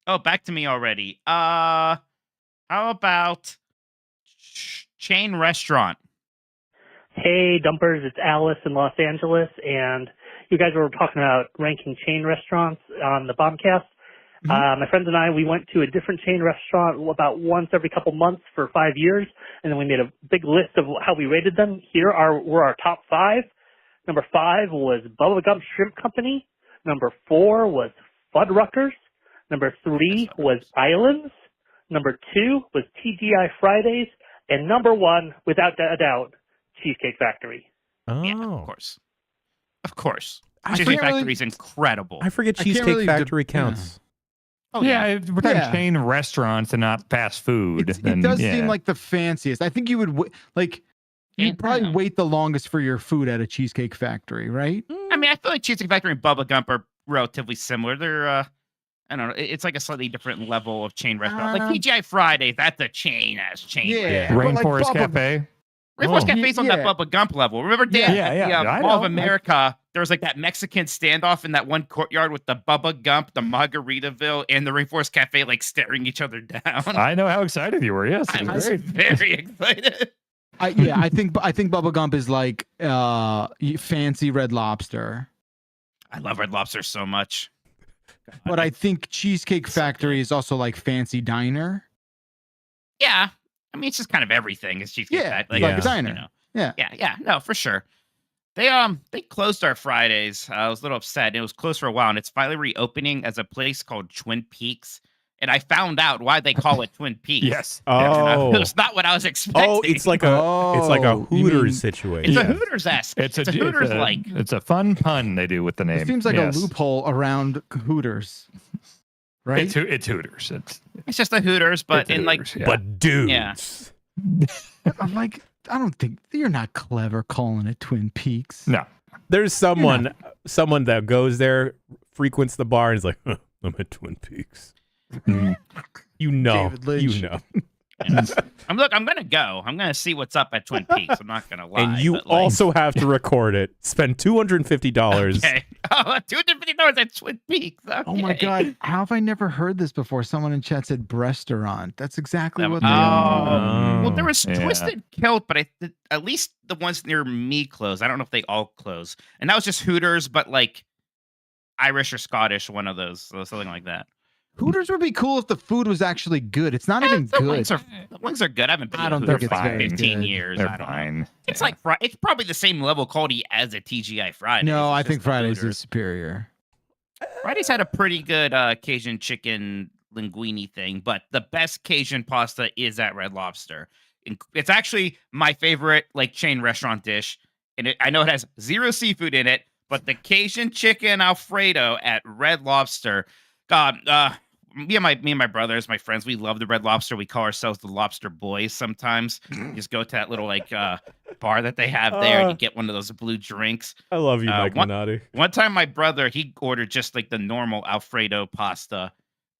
Oh, back to me already. How about chain restaurant? Hey, Dumpers, it's Alice in Los Angeles, and you guys were talking about ranking chain restaurants on the Bombcast. My friends and I, we went to a different chain restaurant about once every couple months for 5 years, and then we made a big list of how we rated them. Here were our top 5. Number 5 was Bubba Gump Shrimp Company. Number 4 was Fuddruckers. Number 3 was Islands. Number 2 was TGI Fridays. And number 1, without a doubt, Cheesecake Factory. Oh. Yeah, of course. Of course. Cheesecake Factory is incredible. I forget Cheesecake Factory counts. Oh, yeah. We're talking chain restaurants and not fast food. It does seem like the fanciest. I think you would you'd probably wait the longest for your food at a Cheesecake Factory, right? I mean, I feel like Cheesecake Factory and Bubba Gump are relatively similar. They're, I don't know, it's like a slightly different level of chain restaurant. Like TGI Fridays, that's a chain-ass chain. Yeah. Rainforest Cafe. Rainforest Cafe's on that Bubba Gump level. Remember, Dan, at the Mall of America, there was like that Mexican standoff in that one courtyard with the Bubba Gump, the Margaritaville, and the Rainforest Cafe like staring each other down. I know how excited you were. Yes, I was very excited. I think Bubba Gump is like fancy Red Lobster. I love Red Lobster so much. But I think Cheesecake Factory is also like fancy diner. Yeah. I mean, it's just kind of everything. It's Cheesecake Factory. Like a diner. You know. Yeah. No, for sure. They closed our Fridays. I was a little upset. It was closed for a while, and it's finally reopening as a place called Twin Peaks. And I found out why they call it Twin Peaks. Yes. Oh. It's not what I was expecting. Oh, it's like a you mean- Hooters situation. It's a Hooters-esque. It's a Hooters-like. It's a fun pun they do with the name. It seems like Yes. a loophole around Hooters, right? It's Hooters. It's just a Hooters, but It's a in like Hooters, yeah. But dudes. Yeah. I'm like, I don't think you're not clever calling it Twin Peaks. No. There's someone that goes there, frequents the bar, and is like, huh, I'm at Twin Peaks. You know. David Lynch. You know. I'm gonna go. I'm gonna see what's up at Twin Peaks. I'm not gonna lie. And you but, like, also have to record it. Spend $250. okay. Oh, $250 at Twin Peaks. Okay. Oh my God, how have I never heard this before? Someone in chat said restaurant. That's exactly what they Oh. are. Well, there was Yeah. Twisted Kilt, but at least the ones near me closed. I don't know if they all close. And that was just Hooters, but like Irish or Scottish, one of those, so something like that. Hooters would be cool if the food was actually good. It's not even The good. wings are good. I haven't been I to don't Hooters think for it's like very 15 good. years. They're I don't know. fine. It's Yeah. like it's probably the same level quality as a TGI Fridays. No, It's I just think the Fridays Hooters. is superior. Fridays had a pretty good Cajun chicken linguine thing, but the best Cajun pasta is at Red Lobster. It's actually my favorite like chain restaurant dish, and I know it has zero seafood in it, but the Cajun chicken Alfredo at Red Lobster, God, me and my brothers, my friends, we love the Red Lobster. We call ourselves the Lobster Boys. Sometimes you just go to that little like bar that they have there, and you get one of those blue drinks. I love you, Mike one- Minotti. One time, my brother he ordered just like the normal Alfredo pasta,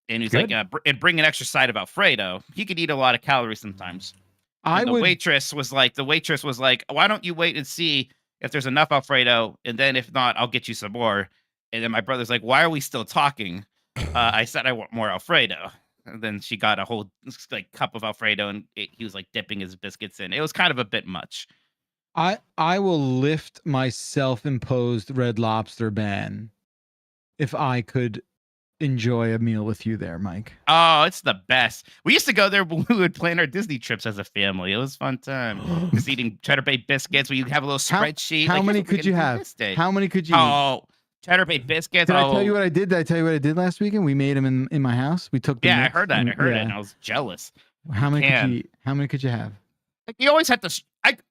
and he's Good. like, and bring an extra side of Alfredo. He could eat a lot of calories sometimes. And the waitress was like, why don't you wait and see if there's enough Alfredo, and then if not, I'll get you some more. And then my brother's like, why are we still talking? I said I want more Alfredo. And then she got a whole like cup of Alfredo, and he was like dipping his biscuits in. It was kind of a bit much. I will lift my self-imposed Red Lobster ban if I could enjoy a meal with you there, Mike. Oh, it's the best. We used to go there when we would plan our Disney trips as a family. It was a fun time. Just eating Cheddar Bay biscuits. We would have a little spreadsheet. How like, many here's what we're could you gonna do have? this day. How many could you eat? Oh, Cheddar Bay biscuits. Did I tell you what I did? Did I tell you what I did last weekend? We made them in my house. We took the Yeah, I mix heard that. and- I heard it, yeah. and I was jealous. How many could Man. you eat? How many could you have? Like you always have to.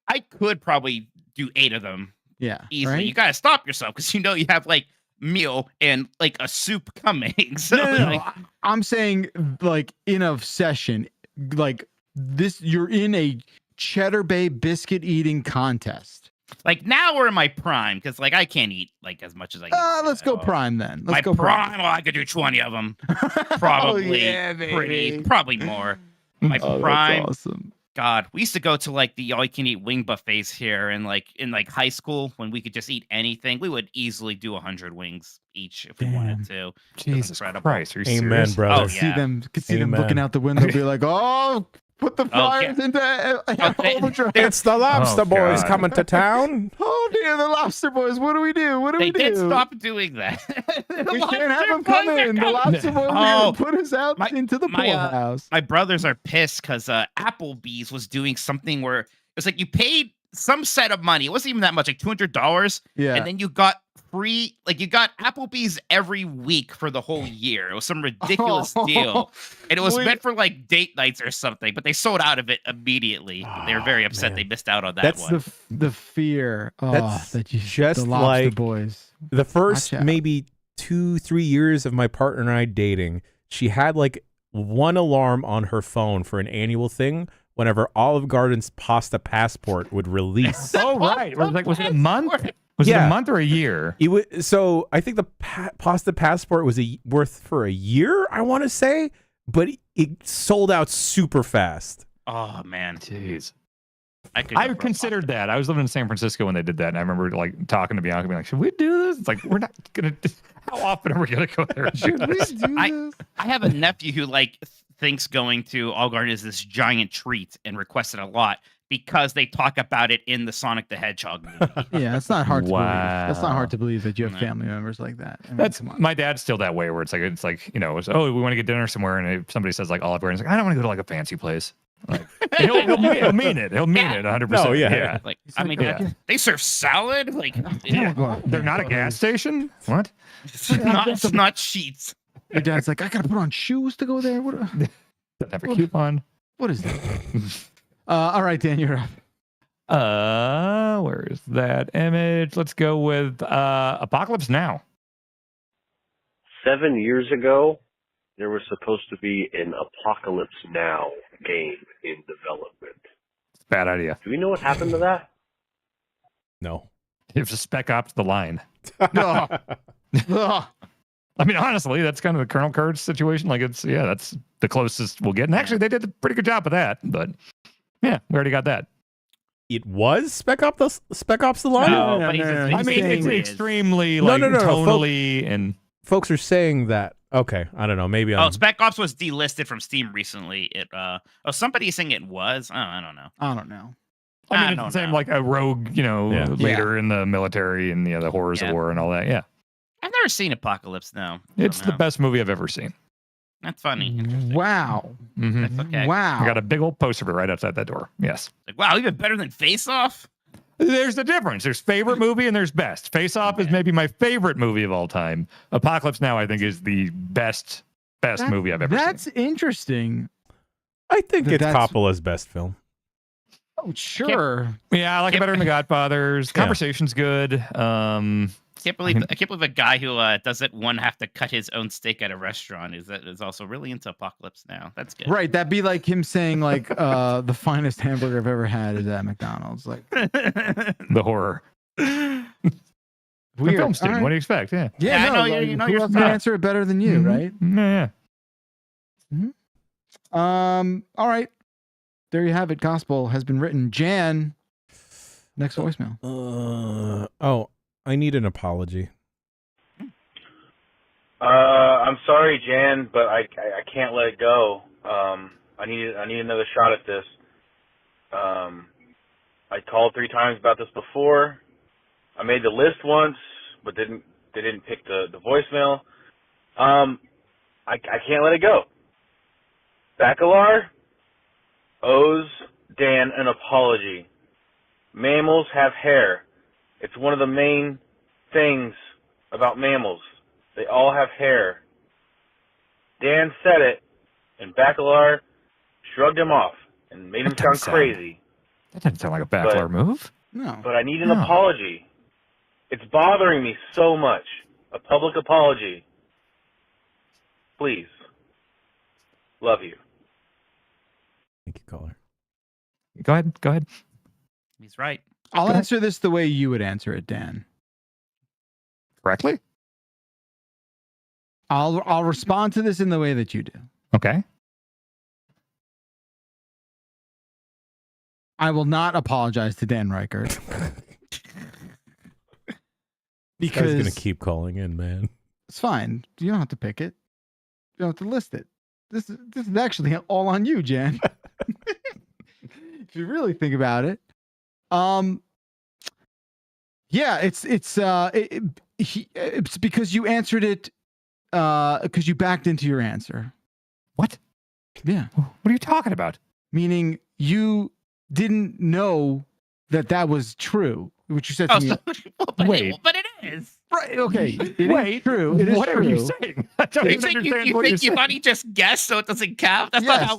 I could probably do 8 of them Yeah. easily. Right? You gotta stop yourself because you have like meal and like a soup coming. So No, no, no. like, I'm saying like in a session, like this, you're in a Cheddar Bay biscuit eating contest. like now we're in my prime because like I can't eat like as much as I. used to. Let's go prime then. Let's My go prime. Well, I could do 20 of them. Probably. yeah, baby. Probably more. My Oh, that's prime. awesome. God, we used to go to like the all-you-can-eat wing buffets here, and like in like high school when we could just eat anything, we would easily do 100 wings each if we wanted to. Jesus incredible. Christ, are you Amen, serious? brother. Oh, See yeah. them, could see them Amen. looking out the window, be like, "Oh, put the fires into overdrive." It's the Lobster Oh, Boys God. coming to town. Oh dear, the Lobster Boys. What do we do? What do They we do? did stop doing that. We can't have them come in. The Lobster Boys are Oh, gonna put us out into the poorhouse. My brothers are pissed because Applebee's was doing something where it was like you paid some set of money. It wasn't even that much, like $200. Yeah. And then you got free, like you got Applebee's every week for the whole year. It was some ridiculous deal. And it was Wait. meant for like date nights or something, but they sold out of it immediately. They were very upset man. they missed out on that That's one. the fear. Oh, That's that you just the Lobster like Boys. The first Gotcha. maybe 2-3 years of my partner and I dating, she had like one alarm on her phone for an annual thing whenever Olive Garden's Pasta Passport would release. Oh, right. Was it a month? Was it Yeah. a month or a year? It was, so I think the Pasta Passport was worth for a year, I want to say, but it sold out super fast. Oh man, Jeez. I considered that. I was living in San Francisco when they did that, and I remember like talking to Bianca, being like, "Should we do this?" It's like we're not gonna. How often are we gonna go there? And do this? I have a nephew who like thinks going to Olive Garden is this giant treat and requests it a lot because they talk about it in the Sonic the Hedgehog movie. Yeah, it's not hard to believe. Wow. That's not hard to believe that you have No. family members like that. I mean, That's come on. my dad's still that way, where it's like we want to get dinner somewhere, and if somebody says like Olive Garden, it's like I don't want to go to like a fancy place. Like, he'll mean it. He'll mean it 100%. No, yeah. Like, It's I like, mean, they serve salad. Like, They're not a gas station. What? it's not sheets. Your dad's like, I gotta put on shoes to go there. What? Doesn't have a coupon. What is that? All right, Dan, you're up. Where's that image? Let's go with Apocalypse Now. 7 years ago, there was supposed to be an Apocalypse Now game in development. It's a bad idea. Do we know what happened to that? No. If the Spec Ops the line. Ugh. Ugh. I mean, honestly, that's kind of the Colonel Kurtz situation. Like, that's the closest we'll get. And actually, they did a pretty good job of that. But yeah, we already got that. It was Spec Ops the line? No, No, but he's, no, no, he's I mean, saying it's it is. extremely No, like no, no, no, tonally and Folks are saying that. Okay, I don't know. Maybe Oh, Spec Ops was delisted from Steam recently. Somebody is saying it was. Oh, I don't know. I don't know. I mean, I it's don't the same know. like a rogue, Yeah. later in the military and the horrors of Yeah. war and all that. Yeah, I've never seen Apocalypse Now. it's the best movie I've ever seen. That's funny. Interesting. Wow. Mm-hmm. That's okay. Wow. I got a big old poster of it right outside that door. Yes. Like, wow, even better than Face Off. There's the difference. There's favorite movie and there's best. Face Off is maybe my favorite movie of all time. Apocalypse Now, I think, is the best movie I've ever seen. That's interesting. I think it's That's- Coppola's best film. Oh, sure. Yeah, I like it better than The Godfathers. Conversation's good. I can't believe a guy who doesn't have to cut his own steak at a restaurant is also really into Apocalypse Now. That's good. Right. That'd be like him saying, like, the finest hamburger I've ever had is at McDonald's. Like, The horror. weird. The film student. All right. What do you expect? Yeah. Yeah, Yeah, no, I know, like, you know who your else can stuff. answer it better than you, right? Yeah. All right. There you have it. Gospel has been written. Jan, next voicemail. I need an apology. I'm sorry, Jan, but I can't let it go. I need another shot at this. I called 3 times about this before. I made the list once, but they didn't pick the voicemail. I can't let it go. Bacalar owes Dan an apology. Mammals have hair. It's one of the main things about mammals. They all have hair. Dan said it, and Bacalar shrugged him off and made him sound crazy. That doesn't sound like a Backlar move. No. But I need an apology. It's bothering me so much. A public apology. Please. Love you. Thank you, caller. Go ahead. He's right. I'll answer this the way you would answer it, Dan. Correctly? I'll respond to this in the way that you do. Okay. I will not apologize to Dan Reichert. He's because gonna keep calling in, man. it's fine. You don't have to pick it. You don't have to list it. This is actually all on you, Jan. If you really think about it. Yeah, it's because you answered it because you backed into your answer. What? Yeah. What are you talking about? Meaning you didn't know that was true, which you said to me. Wait. But it is. Right. Okay. It is Wait. true. It is What true. are you saying? I don't You even think understand you what you're think you saying. thought he just guessed, so it doesn't count? That's Yes. not how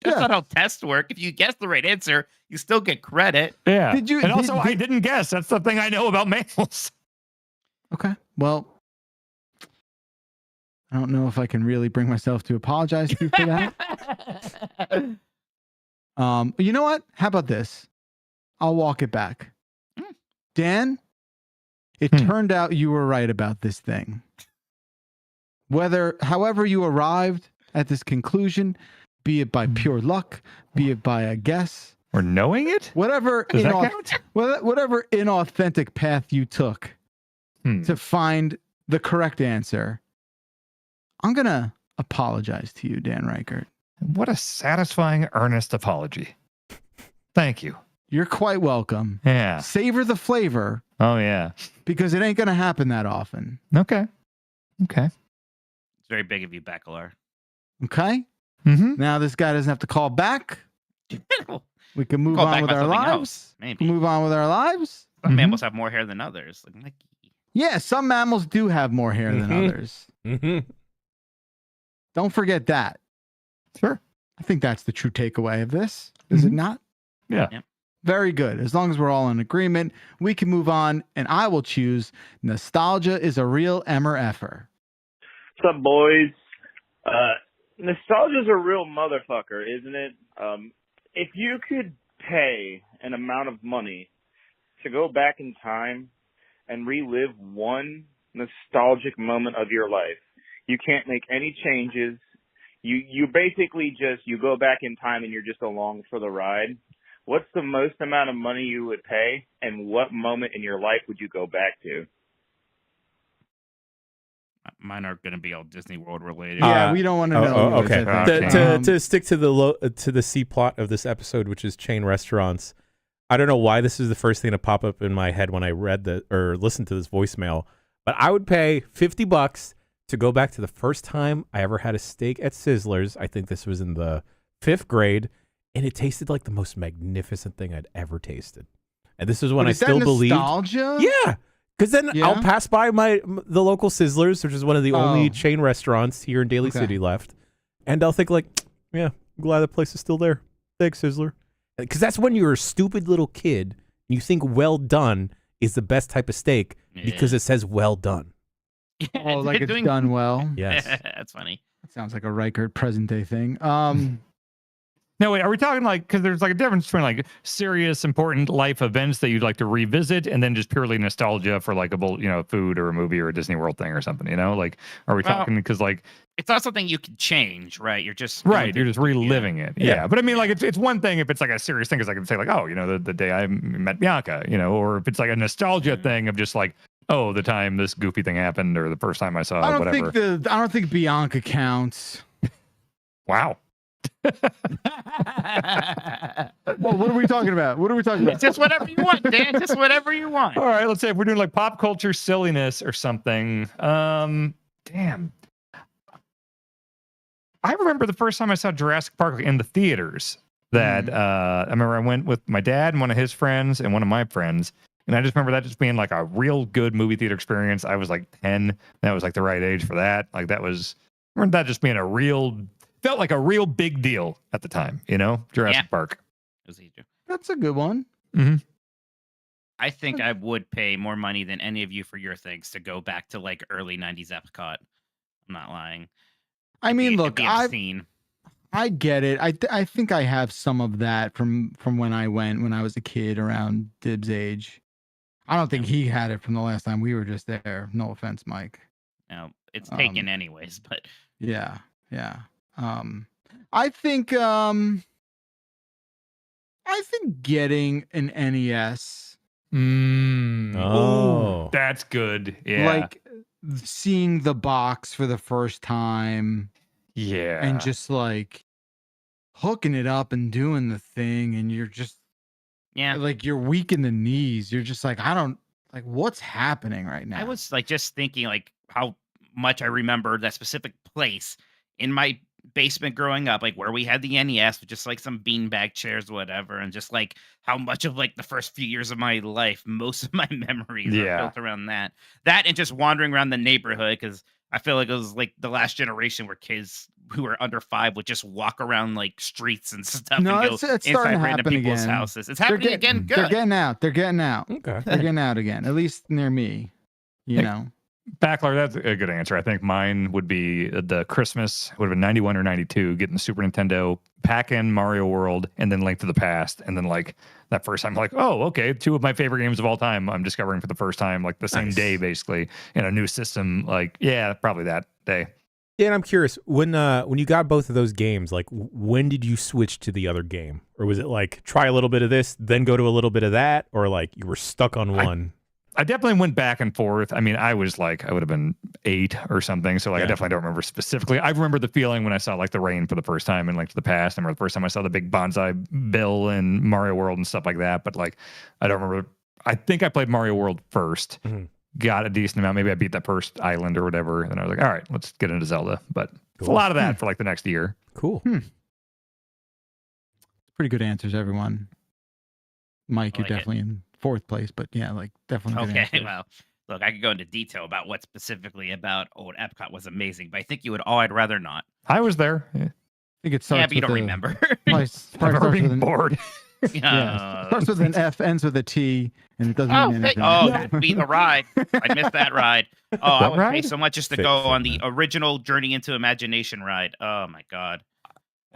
that's not how tests work. If you guess the right answer, you still get credit. Yeah. Did you- and also, did- I didn't guess. That's the thing I know about mammals. Okay. Well, I don't know if I can really bring myself to apologize to you for that. You know what? How about this? I'll walk it back. Dan, it turned out you were right about this thing. However you arrived at this conclusion, be it by pure luck, be it by a guess, Or knowing it? whatever Does that count? whatever inauthentic path you took to find the correct answer, I'm gonna apologize to you, Dan Reichert. What a satisfying, earnest apology. Thank you. You're quite welcome. Yeah. Savor the flavor Oh, yeah. because it ain't gonna happen that often. Okay. It's very big of you, Bacalar. Okay? Mm-hmm. Now this guy doesn't have to call back. We can move Call on back with about our something lives. else, maybe. Move on with our lives. Some mammals have more hair than others. Like Mickey. Yeah, some mammals do have more hair than others. Don't forget that. Sure. I think that's the true takeaway of this. Is it not? Yeah. Very good. As long as we're all in agreement, we can move on, and I will choose nostalgia is a real MRFer. What's up, boys? Nostalgia's a real motherfucker, isn't it? If you could pay an amount of money to go back in time and relive one nostalgic moment of your life, you can't make any changes. You basically you go back in time and you're just along for the ride. What's the most amount of money you would pay, and what moment in your life would you go back to? Mine are going to be all Disney World related. Yeah, we don't want to know. Okay. To stick to the C plot of this episode, which is chain restaurants. I don't know why this is the first thing to pop up in my head when I read or listened to this voicemail, but I would pay $50 to go back to the first time I ever had a steak at Sizzler's. I think this was in the 5th grade, and it tasted like the most magnificent thing I'd ever tasted. And this is when I still believed. Nostalgia? Yeah. Because then I'll pass by the local Sizzlers, which is one of the only chain restaurants here in Daly City left, and I'll think like, yeah, I'm glad that place is still there. Thanks, Sizzler. Because that's when you're a stupid little kid and you think well done is the best type of steak because it says well done. Oh, like it's done well. Yes. That's funny. That sounds like a Reichert present day thing. No, wait, are we talking like, because there's like a difference between like serious, important life events that you'd like to revisit and then just purely nostalgia for like a, food or a movie or a Disney World thing or something, Like, are we talking, because like. It's not something you can change, right? You're just. Right, you're just reliving it. Yeah. But I mean, like, it's one thing if it's like a serious thing, because I can say like, oh, the day I met Bianca, or if it's like a nostalgia thing of just like, oh, the time this goofy thing happened or the first time I saw whatever. I don't think Bianca counts. Wow. Well, what are we talking about? Just whatever you want, Dan. Just whatever you want. All right, let's say if we're doing like pop culture silliness or something. Damn. I remember the first time I saw Jurassic Park in the theaters. That I remember I went with my dad and one of his friends and one of my friends. And I just remember that just being like a real good movie theater experience. I was like 10. That was like the right age for that. Like I remember that just being felt like a real big deal at the time, Jurassic Park. That's a good one. Mm-hmm. I think I would pay more money than any of you for your things to go back to like early 90s Epcot. I'm not lying. I mean, look, I get it. I think I have some of that from when I went when I was a kid around Dib's age. I don't think he had it from the last time we were just there. No offense, Mike. No, it's taken anyways, but yeah. I think getting an NES. Oh, that's good. Yeah, like seeing the box for the first time. Yeah, and just like hooking it up and doing the thing, and you're just like you're weak in the knees. You're just like, what's happening right now? I was like just thinking like how much I remember that specific place in my basement growing up, like where we had the NES with just like some beanbag chairs, whatever, and just like how much of like the first few years of my life, most of my memories are built around that and just wandering around the neighborhood, because I feel like it was like the last generation where kids who were under 5 would just walk around like streets and stuff and go it's inside random people's houses. It's happening again. Good. They're getting out. Okay. They're getting out again, at least near me, you know. Backler, that's a good answer. I think mine would be the Christmas, would have been 91 or 92, getting the Super Nintendo, pack in Mario World, and then Link to the Past. And then like that first time, like, oh, okay, 2 of my favorite games of all time I'm discovering for the first time, like the same day, basically, in a new system. Like, yeah, probably that day. Yeah, and I'm curious, when you got both of those games, like when did you switch to the other game? Or was it like try a little bit of this, then go to a little bit of that? Or like you were stuck on one? I definitely went back and forth. I mean, I would have been 8 or something. So like, I definitely don't remember specifically. I remember the feeling when I saw like the rain for the first time in Link to the Past. I remember the first time I saw the big bonsai bill in Mario World and stuff like that. But like, I don't remember. I think I played Mario World first, got a decent amount. Maybe I beat that first island or whatever. And I was like, all right, let's get into Zelda. But it's a lot of that for like the next year. Cool. Pretty good answers, everyone. Mike, you're like it. definitely in fourth place, but yeah, like definitely good Okay, answers. well, look, I could go into detail about what specifically about old Epcot was amazing, but I think you would all. I'd rather not. I was there. Yeah. I think it starts Yeah, but you with don't a- remember. probably I'm starts with being an- bored. Yeah, starts with an F, ends with a T, and it doesn't Oh, mean anything. that'd be the ride. I missed that ride. Oh, I What would pay ride? so much just to Fit go for on the that. original Journey into Imagination ride. Oh my god.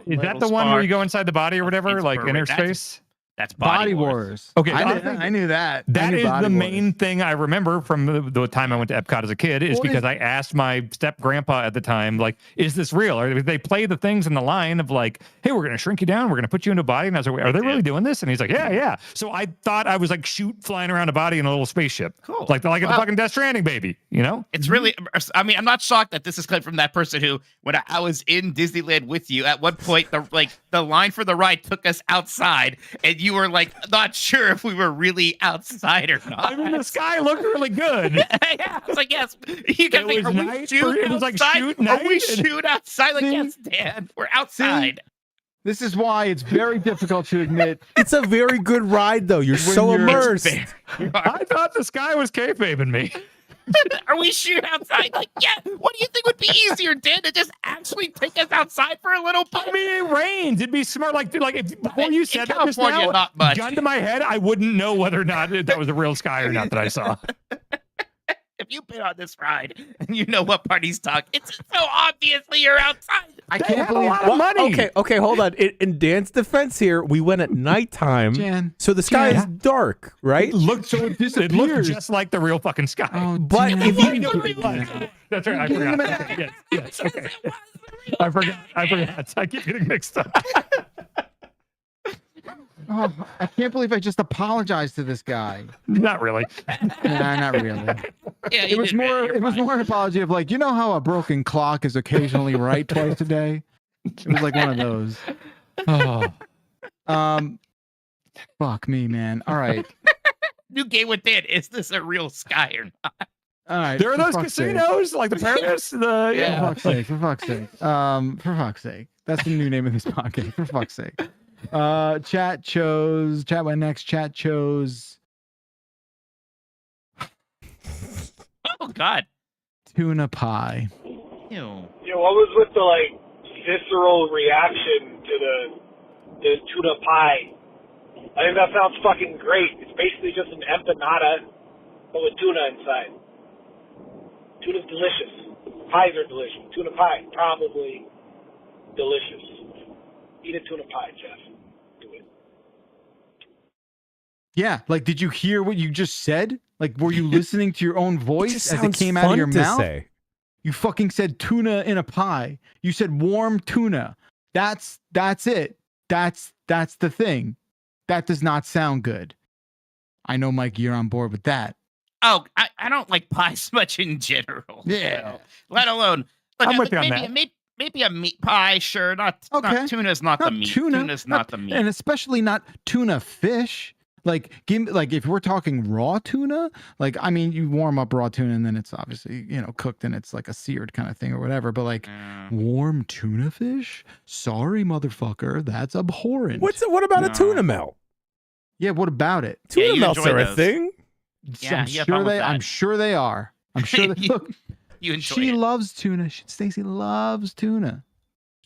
Is that Little the one where you spark. go inside the body or whatever, like inner Inspiration. space? That's Body Wars. Okay, I knew that. I That knew is Body the Wars. main thing I remember from the time I went to Epcot as a kid, is Well, because I asked my step grandpa at the time, like, is this real? Or they play the things in the line of like, hey, we're going to shrink you down. We're going to put you into a body. And I was like, are they really doing this? And he's like, yeah. So I thought I was like flying around a body in a little spaceship. Cool. Like the Wow. fucking Death Stranding baby, you know? It's really, I mean, I'm not shocked that this is coming from that person who, when I was in Disneyland with you, at one point, the line for the ride took us outside, and you were like, not sure if we were really outside or not. I mean, the sky looked really good. Yeah, I was like, yes. You guys like, was are we night, shooting it was like outside? shoot Are we night, and- shoot outside? Like, yes, Dan, we're outside. This is why it's very difficult to admit. It's a very good ride, though. You're When so you're- immersed. I thought the sky was kayfabing me. Are we shooting outside? Like, yeah. What do you think would be easier, Dan, to just actually take us outside for a little bit? I mean, it rains. It'd be smart. Like if, before you said that just California, now, not much. gun to my head, I wouldn't know whether or not that was a real sky or not that I saw. If you've been on this ride and you know what part he's talking, it's so obviously you're outside. I They can't have a believe. lot of money. Okay, hold on. In Dan's defense here, we went at nighttime, Jan. so the sky Jan. is dark, right? It looked so it looked disappears. just like the real fucking sky. Oh, But damn. if you That's right. I Give him forgot. an Yes. Okay. I forgot. I keep getting mixed up. Oh, I can't believe I just apologized to this guy. Not really. Nah, not really. Yeah, It was more. It was more an apology of like, you know how a broken clock is occasionally right twice a day. It was like one of those. Oh. Fuck me, man. All right. New game with Dan. Is this a real sky or not? All right. There are for those fuck's sake. casinos, like the Paris. For fuck's sake. For fuck's sake. For fuck's sake. That's the new name of this podcast. For fuck's sake. Chat went next. Chat chose Oh God. tuna pie. Ew. Yeah, what was with the like visceral reaction to the tuna pie? I think that sounds fucking great. It's basically just an empanada, but with tuna inside. Tuna's delicious. Pies are delicious. Tuna pie, probably delicious. Eat a tuna pie, Jeff. Do it. Yeah, like, did you hear what you just said? Like, were you listening to your own voice just as it sounds came out of fun your to mouth? say. You fucking said tuna in a pie. You said warm tuna. That's it. That's the thing. That does not sound good. I know, Mike, you're on board with that. Oh, I don't like pies much in general. Yeah. So, let alone. Like, I'm with you on maybe, that. maybe a meat pie, sure. Not tuna's not the meat. Tuna's not the meat. And especially not tuna fish. Like, if we're talking raw tuna, like, I mean, you warm up raw tuna and then it's obviously, cooked and it's like a seared kind of thing or whatever. But like warm tuna fish? Sorry, motherfucker. That's abhorrent. What about a tuna melt? Yeah, what about it? Tuna melts are a thing. Yeah, I'm you have sure fun with they. that. I'm sure they are. I'm sure they. Look, You enjoy she it. loves tuna. Stacy loves tuna.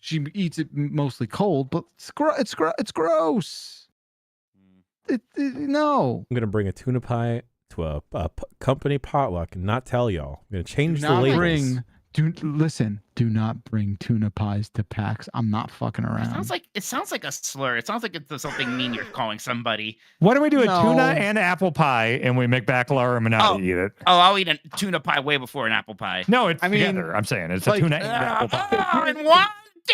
She eats it mostly cold, but it's gross. No. I'm gonna bring a tuna pie to a company potluck and not tell y'all. I'm gonna change Do the not labels. do not bring tuna pies to PAX. I'm not fucking around. It sounds like a slur. It sounds like it's something mean you're calling somebody. Why don't we do a No. tuna and apple pie and we make baccalaureate and Menotti eat it? Oh, I'll eat a tuna pie way before an apple pie. No, it's I mean, together. I'm saying it's like, a tuna and apple pie. And one?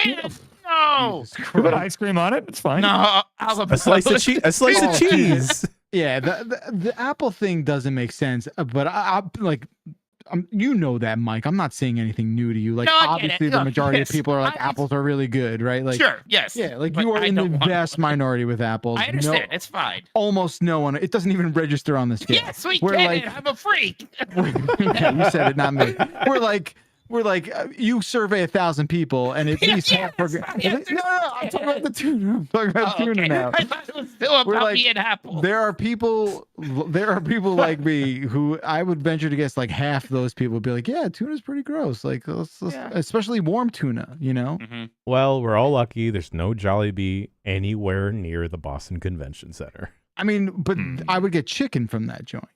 Damn. No. We put ice cream on it. It's fine. No. A slice of cheese. A slice Oh, of cheese. Yeah, the apple thing doesn't make sense. But I like. You know that, Mike. I'm not saying anything new to you. Like, No, I get it. obviously, the Look, majority yes, of people are like, apples are really good, right? Like, Sure. Yes. yeah, like But you are I in the don't want vast minority with apples. I understand. No, It's fine. almost no one. It doesn't even register on the scale. Yes, we We're get like, it. I'm a freak. yeah, you said it, not me. We're like We're like, you survey 1,000 people, and at least half are. No, I'm talking about the tuna. I'm talking about tuna now. I thought it was still about me and Apple. There are people like me who I would venture to guess like half those people would be like, yeah, tuna's pretty gross. Like, especially warm tuna, you know? Well, we're all lucky. There's no Jollibee anywhere near the Boston Convention Center. I mean, but I would get chicken from that joint.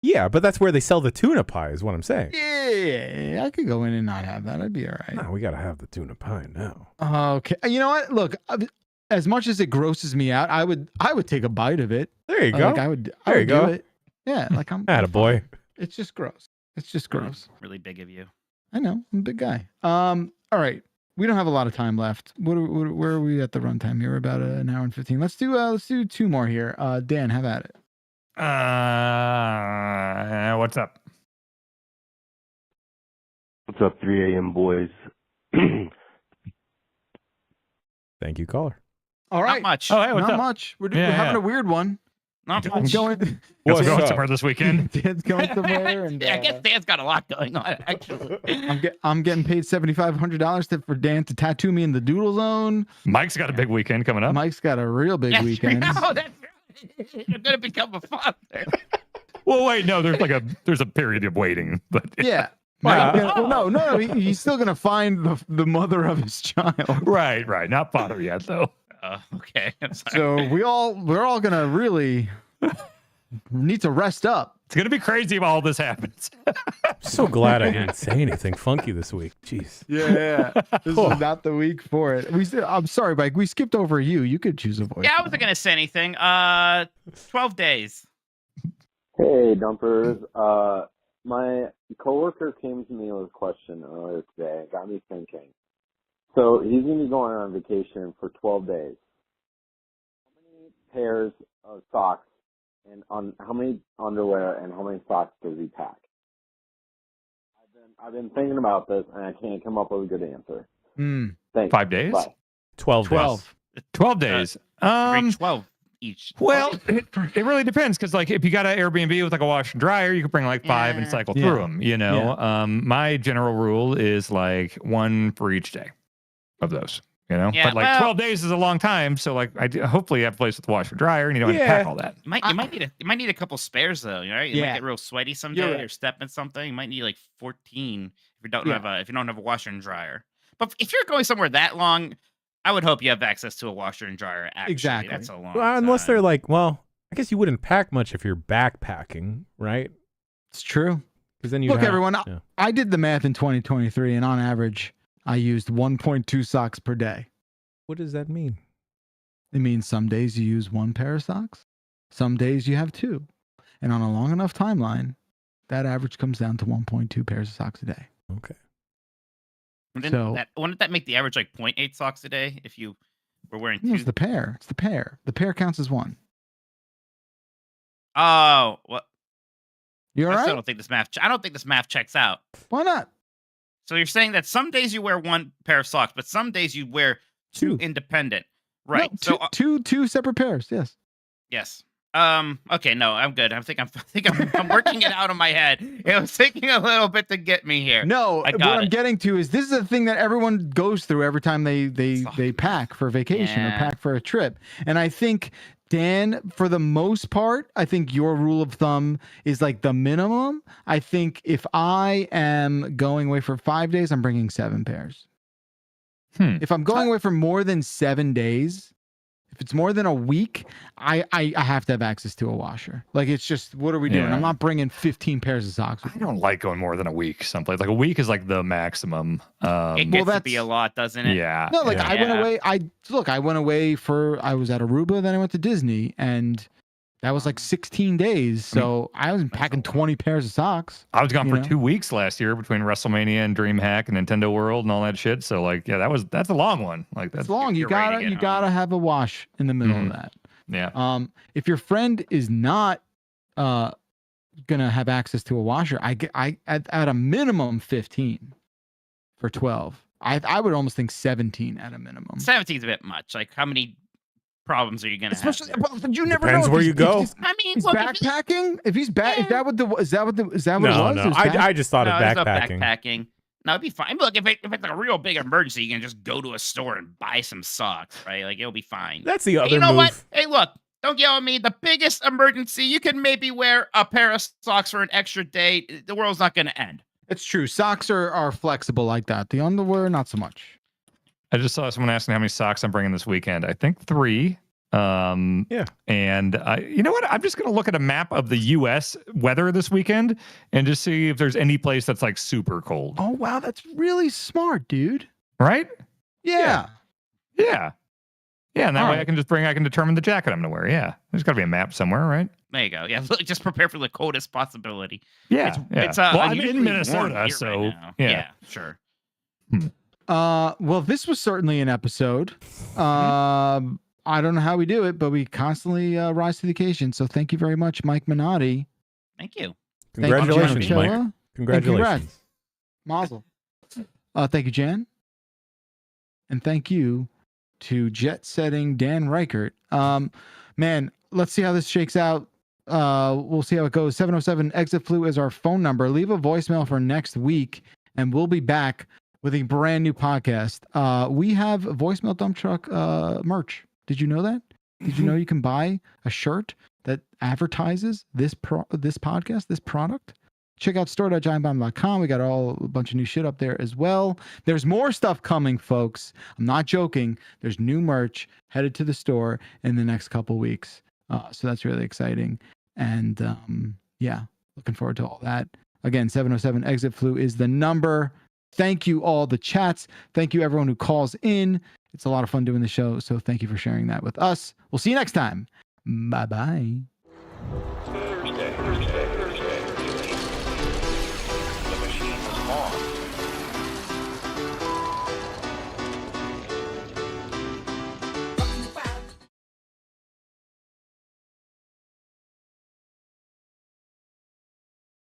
Yeah, but that's where they sell the tuna pie, is what I'm saying. Yeah, I could go in and not have that. I'd be all right. No, we got to have the tuna pie now. Okay. You know what? Look, as much as it grosses me out, I would take a bite of it. There you go. Like, I would go. do it. Yeah, like I'm. Attaboy. It's just gross. It's just gross. Really big of you. I know. I'm a big guy. All right. We don't have a lot of time left. Where are we at the runtime here? We're about an hour and 15. Let's do 2 more here. Dan, have at it. What's up? What's up, 3 a.m. boys? Thank you, caller. All right. Not much. Oh, hey, what's Not up? much. We're having a weird one. Not I'm much. going. What's going somewhere this weekend? Dan's going somewhere, and I guess Dan's got a lot going on. Actually, I'm getting paid $7,500 for Dan to tattoo me in the Doodle zone. Mike's got a big weekend coming up. Mike's got a real big weekend. No, that's right. You're gonna become a father. Well, wait, no, there's a period of waiting, but Yeah. Well, no, he's still gonna find the mother of his child. right, not father yet though. Okay. I'm sorry. So we're all gonna really need to rest up. It's gonna be crazy if all this happens. I'm so glad I didn't say anything funky this week. Jeez. Yeah. This is not the week for it. I'm sorry, Mike. We skipped over you. You could choose a voice. Yeah, I wasn't gonna say anything. 12 days. Hey, dumpers. My coworker came to me with a question earlier today. It got me thinking. So he's going to be going on vacation for 12 days. How many pairs of socks and how many underwear and how many socks does he pack? I've been thinking about this and I can't come up with a good answer. Thanks. 5 days? Bye. 12 days. 12 days. 12 each. Well, it really depends because, like, if you got an Airbnb with like a washer and dryer, you could bring like 5 and cycle through them. You know, my general rule is like 1 for each day of those. You know, but like 12 days is a long time. So like, hopefully you have a place with a washer and dryer, and you don't have to pack all that. You might need a couple spares though. You know, you might get real sweaty someday or step in something. You might need like 14 if you don't have a washer and dryer. But if you're going somewhere that long, I would hope you have access to a washer and dryer. Actually, exactly. That's a long. Well, unless they're like, well, I guess you wouldn't pack much if you're backpacking, right? It's true. Because then you look, everyone. I did the math in 2023, and on average, I used 1.2 socks per day. What does that mean? It means some days you use 1 pair of socks, some days you have 2, and on a long enough timeline, that average comes down to 1.2 pairs of socks a day. Okay. Wouldn't that make the average like 0.8 socks a day if you were wearing 2? It's the pair. It's the pair. The pair counts as 1. Oh, what? You all right? I don't think this math checks out. Why not? So you're saying that some days you wear 1 pair of socks, but some days you wear 2 independent, right? No, two separate pairs. Yes. Yes. Okay. No, I'm good. I'm working it out in my head. It was taking a little bit to get me here. No, what I'm getting to is this is a thing that everyone goes through every time they pack for vacation or pack for a trip, and I think. Dan, for the most part, I think your rule of thumb is like the minimum. I think if I am going away for 5 days, I'm bringing 7 pairs. If I'm going away for more than 7 days, if it's more than a week, I have to have access to a washer. Like, it's just, what are we doing? Yeah. I'm not bringing 15 pairs of socks. I don't like going more than a week someplace. Like a week is like the maximum. It gets to be a lot, doesn't it? Yeah. No, like I went away. I went away I was at Aruba, then I went to Disney, and that was like 16 days. So I was packing 20 pairs of socks. I was gone for 2 weeks last year between WrestleMania and DreamHack and Nintendo World and all that shit. So like, yeah, that's a long one. Like that's long. You gotta have a wash in the middle of that. Yeah. If your friend is not gonna have access to a washer, I at a minimum 15 for 12. I would almost think 17 at a minimum. 17's a bit much. Like, how many problems are you gonna have? But you never Depends know where you go. I mean, he's look, backpacking. If he's back, is that what it was? No. I just thought of there's no backpacking. backpacking. No, it'd be fine. Look, if it's a real big emergency, you can just go to a store and buy some socks, right? Like, it'll be fine. That's the Hey, other you know move. what? Hey, look, don't yell at me. The biggest emergency, you can maybe wear a pair of socks for an extra day. The world's not going to end. It's true. Socks are flexible like that. The underwear, not so much. I just saw someone asking how many socks I'm bringing this weekend. I think 3. Yeah. And you know what? I'm just going to look at a map of the U.S. weather this weekend and just see if there's any place that's like super cold. Oh, wow. That's really smart, dude. Right? Yeah. Yeah. And that All way right. I can determine the jacket I'm going to wear. Yeah. There's got to be a map somewhere, right? There you go. Yeah, look, just prepare for the coldest possibility. Yeah. It's well, I'm unusually in warm Minnesota, here so right now. yeah. Sure. Well, this was certainly an episode. I don't know how we do it, but we constantly rise to the occasion. So thank you very much, Mike Minotti. Thank you. Congratulations, Thank you, Mike. Choa. Congratulations. Mazel. Thank you, Jan. And thank you to jet-setting Dan Reichert. Man, let's see how this shakes out. We'll see how it goes. 707 exit flu is our phone number. Leave a voicemail for next week, and we'll be back with a brand new podcast. We have voicemail dump truck merch. Did you know that? Did you know you can buy a shirt that advertises this podcast, this product? Check out store.giantbomb.com. We got a bunch of new shit up there as well. There's more stuff coming, folks. I'm not joking. There's new merch headed to the store in the next couple weeks. So that's really exciting. And yeah, looking forward to all that. Again, 707 exit flu is the number. Thank you all the chats. Thank you everyone who calls in. It's a lot of fun doing the show. So thank you for sharing that with us. We'll see you next time. Bye-bye.